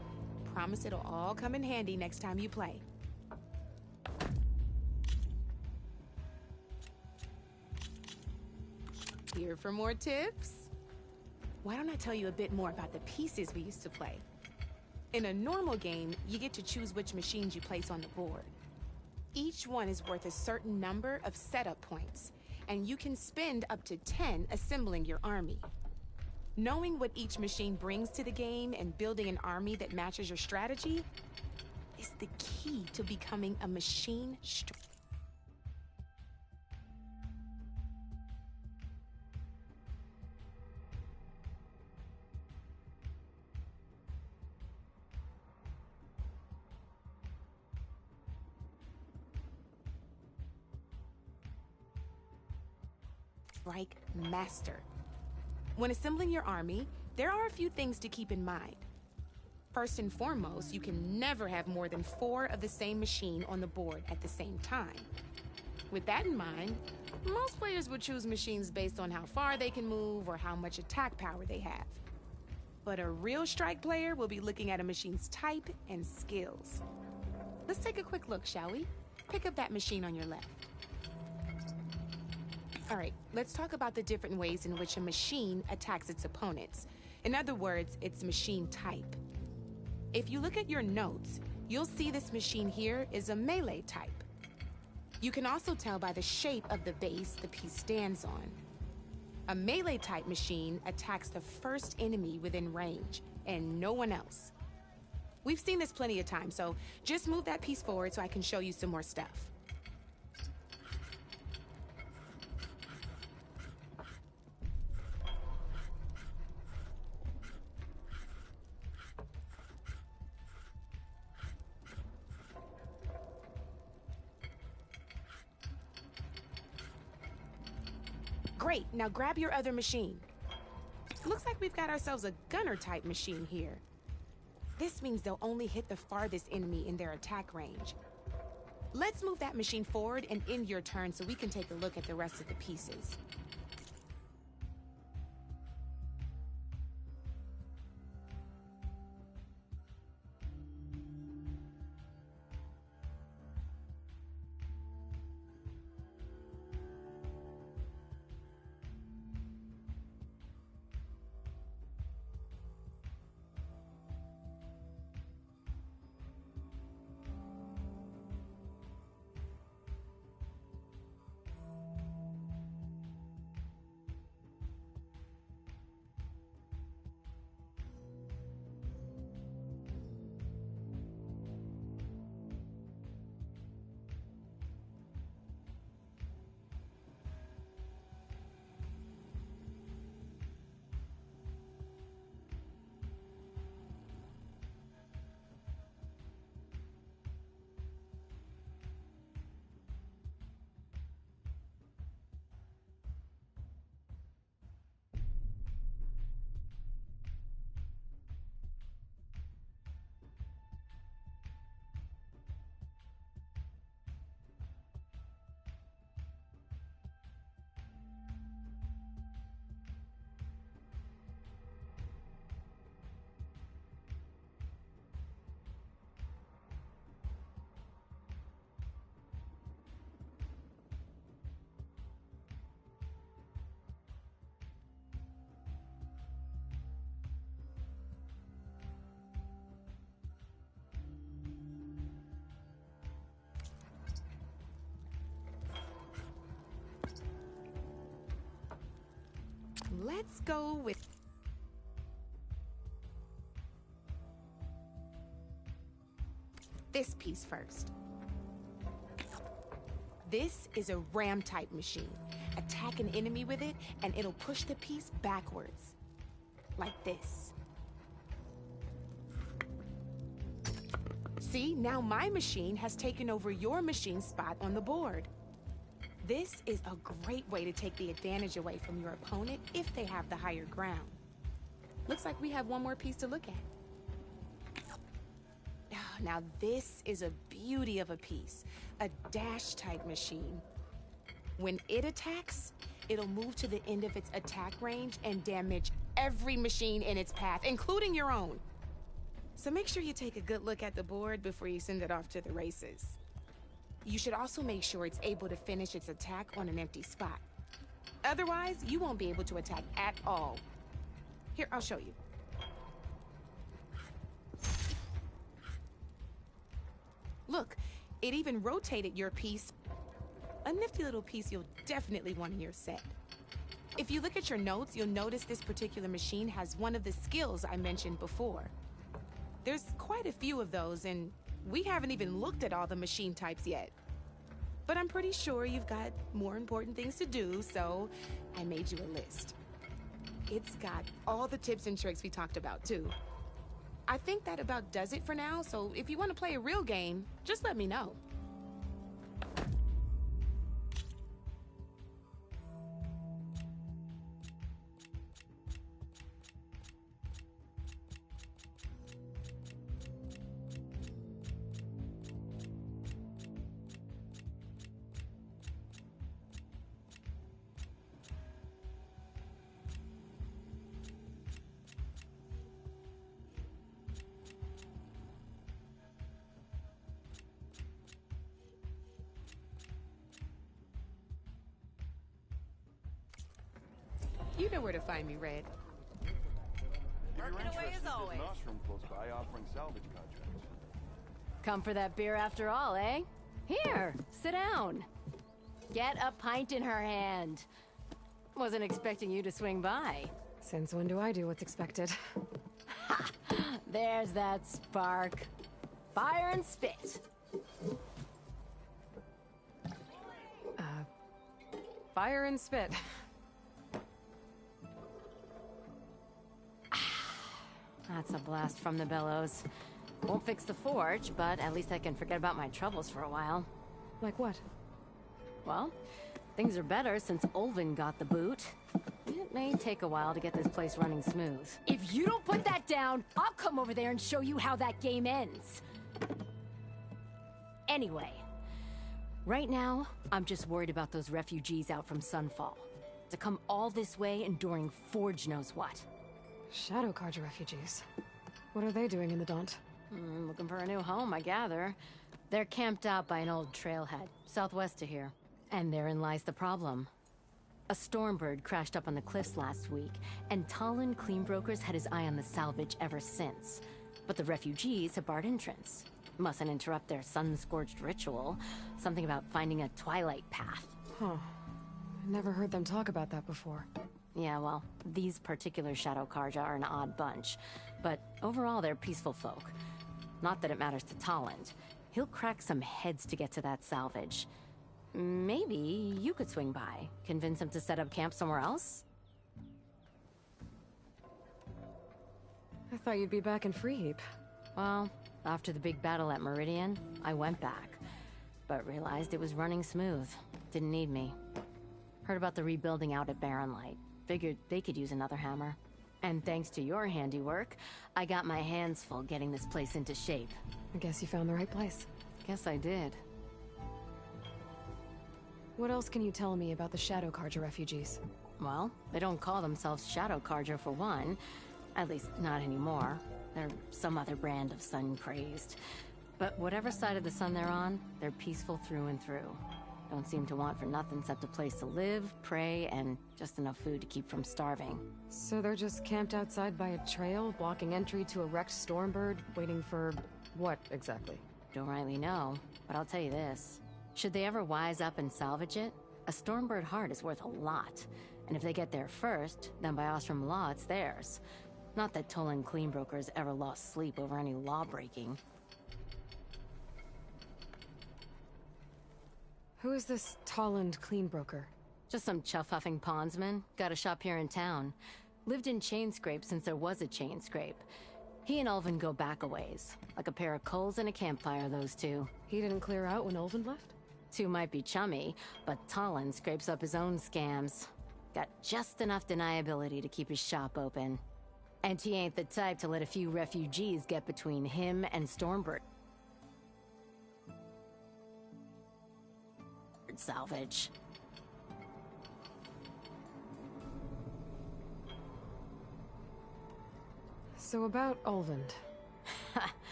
K: Promise it'll all come in handy next time you play. Here for more tips? Why don't I tell you a bit more about the pieces we used to play? In a normal game, you get to choose which machines you place on the board. Each one is worth a certain number of setup points, and you can spend up to 10 assembling your army. Knowing what each machine brings to the game and building an army that matches your strategy is the key to becoming a machine strike master. When assembling your army, there are a few things to keep in mind. First and foremost, you can never have more than 4 of the same machine on the board at the same time. With that in mind, most players would choose machines based on how far they can move or how much attack power they have. But a real strike player will be looking at a machine's type and skills. Let's take a quick look, shall we? Pick up that machine on your left. All right, let's talk about the different ways in which a machine attacks its opponents. In other words, its machine type. If you look at your notes, you'll see this machine here is a melee type. You can also tell by the shape of the base the piece stands on. A melee type machine attacks the first enemy within range, and no one else. We've seen this plenty of times, so just move that piece forward so I can show you some more stuff. Great, now grab your other machine. Looks like we've got ourselves a gunner-type machine here. This means they'll only hit the farthest enemy in their attack range. Let's move that machine forward and end your turn so we can take a look at the rest of the pieces. let's go with this piece first. This is a ram-type machine. Attack an enemy with it, and it'll push the piece backwards. Like this. See, now my machine has taken over your machine's spot on the board. This is a great way to take the advantage away from your opponent if they have the higher ground. Looks like we have one more piece to look at. Now this is a beauty of a piece, a dash-type machine. When it attacks, it'll move to the end of its attack range and damage every machine in its path, including your own. So make sure you take a good look at the board before you send it off to the races. You should also make sure it's able to finish its attack on an empty spot. Otherwise, you won't be able to attack at all. Here, I'll show you. Look, it even rotated your piece. A nifty little piece you'll definitely want in your set. If you look at your notes, you'll notice this particular machine has one of the skills I mentioned before. There's quite a few of those, and we haven't even looked at all the machine types yet. But I'm pretty sure you've got more important things to do, so I made you a list. It's got all the tips and tricks we talked about, too. I think that about does it for now, so if you want to play a real game, just let me know. You know where to find me, Red.
H: If you're
B: Working away
H: interested,
B: as always.
H: there's Nostrum close by offering salvage contracts.
L: Come for that beer after all, eh? Here, sit down. Get a pint in her hand. Wasn't expecting you to swing by.
E: Since when do I do what's expected?
L: Ha! There's that spark. Fire and spit.
E: Fire and spit.
L: That's a blast from the bellows. Won't fix the forge, but at least I can forget about my troubles for a while.
E: Like what?
L: Well, things are better since Olvin got the boot. It may take a while to get this place running smooth. If you don't put that down, I'll come over there and show you how that game ends. Anyway, right now, I'm just worried about those refugees out from Sunfall. To come all this way enduring Forge knows what.
E: Shadow Carja refugees. What are they doing in the Daunt?
L: Looking for a new home, I gather. They're camped out by an old trailhead, southwest of here. And therein lies the problem. A Stormbird crashed up on the cliffs last week, and Talon Cleanbrokers had his eye on the salvage ever since. But the refugees have barred entrance. Mustn't interrupt their sun-scorched ritual. Something about finding a twilight path.
E: Huh. Never heard them talk about that before.
L: Yeah, well, these particular Shadow Carja are an odd bunch. But overall, they're peaceful folk. Not that it matters to Talland. He'll crack some heads to get to that salvage. Maybe you could swing by, convince him to set up camp somewhere else?
E: I thought you'd be back in Freeheap.
L: Well, after the big battle at Meridian, I went back. But realized it was running smooth. Didn't need me. Heard about the rebuilding out at Barren Light. Figured they could use another hammer. And thanks to your handiwork, I got my hands full getting this place into shape.
E: I guess you found the right place.
L: Guess I did.
E: What else can you tell me about the Shadow Carja refugees?
L: Well, they don't call themselves Shadow Carja for one. At least, not anymore. They're some other brand of sun-crazed. But whatever side of the sun they're on, they're peaceful through and through. Don't seem to want for nothing except a place to live, pray, and just enough food to keep from starving.
E: So they're just camped outside by a trail, blocking entry to a wrecked Stormbird, waiting for... what, exactly?
L: Don't rightly know, but I'll tell you this. Should they ever wise up and salvage it, a Stormbird heart is worth a lot. And if they get there first, then by Ostrom law, it's theirs. Not that Tolan cleanbrokers ever lost sleep over any law breaking.
E: Who is this Tolland cleanbroker?
L: Just some chuff-huffing pondsman. Got a shop here in town. Lived in Chainscrape since there was a Chainscrape. He and Ulvin go back a ways. Like a pair of coals and a campfire, those two.
E: He didn't clear out when Ulvin left?
L: Two might be chummy, but Tolland scrapes up his own scams. Got just enough deniability to keep his shop open. And he ain't the type to let a few refugees get between him and Stormbird. Salvage.
E: So about Ulvund.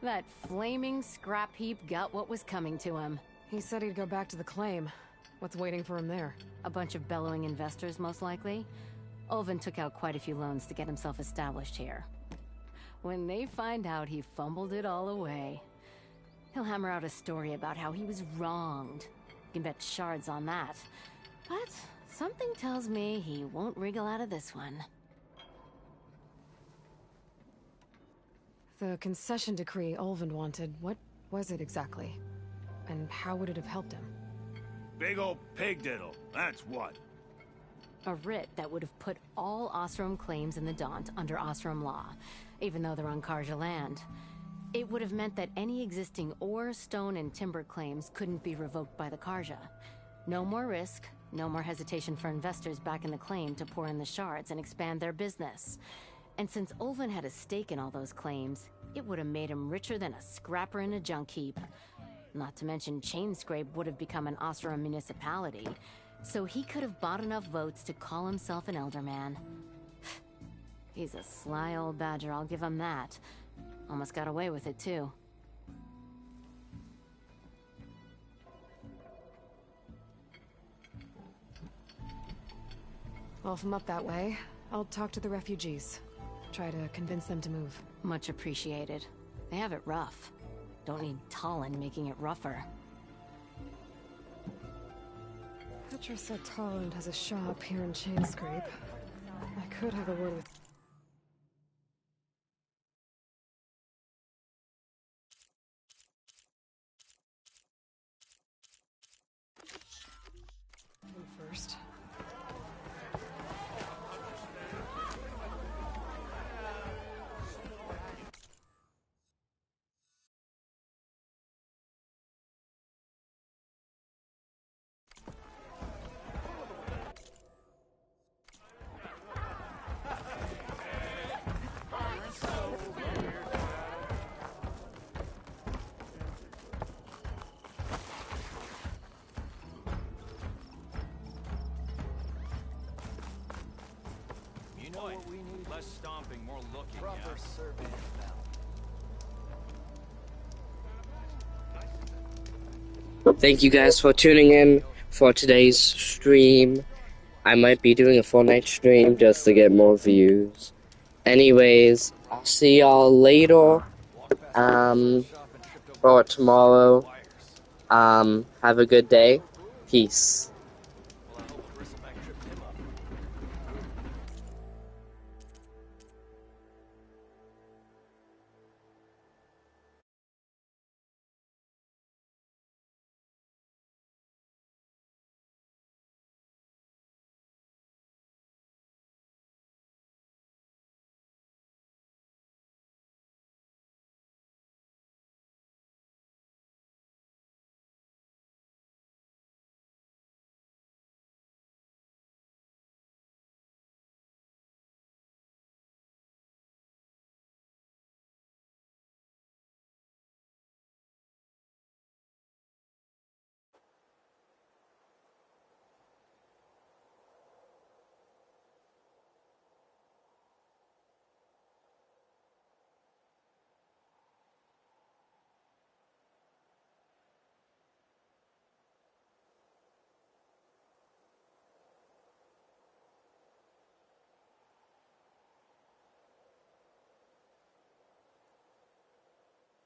L: That flaming scrap heap got what was coming to him.
E: He said he'd go back to the claim. What's waiting for him there?
L: A bunch of bellowing investors, most likely. Ulvin took out quite a few loans to get himself established here. When they find out he fumbled it all away, he'll hammer out a story about how he was wronged. You can bet shards on that. But something tells me he won't wriggle out of this one.
E: The concession decree Ulvund wanted, what was it exactly? And how would it have helped him?
H: Big old pig diddle, that's what.
L: A writ that would have put all Ostrom claims in the Daunt under Ostrom law, even though they're on Karja land. It would have meant that any existing ore, stone, and timber claims couldn't be revoked by the Karja. No more risk, no more hesitation for investors back in the claim to pour in the shards and expand their business. And since Ulvin had a stake in all those claims, it would have made him richer than a scrapper in a junk heap. Not to mention Chainscrape would have become an Ostrom municipality, so he could have bought enough votes to call himself an elderman. He's a sly old badger, I'll give him that. Almost got away with it, too.
E: Well, if I'm up that way, I'll talk to the refugees. Try to convince them to move.
L: Much appreciated. They have it rough. Don't need Tolland making it rougher.
E: Petra said Tolland has a shop here in Chainscrape. I could have a word with... first.
D: You know what we need? Less stomping, more looking.
G: Proper survey now.
A: Thank you guys for tuning in for today's stream. I might be doing a full night stream just to get more views. Anyways, I'll see y'all later. Or tomorrow. Have a good day. Peace.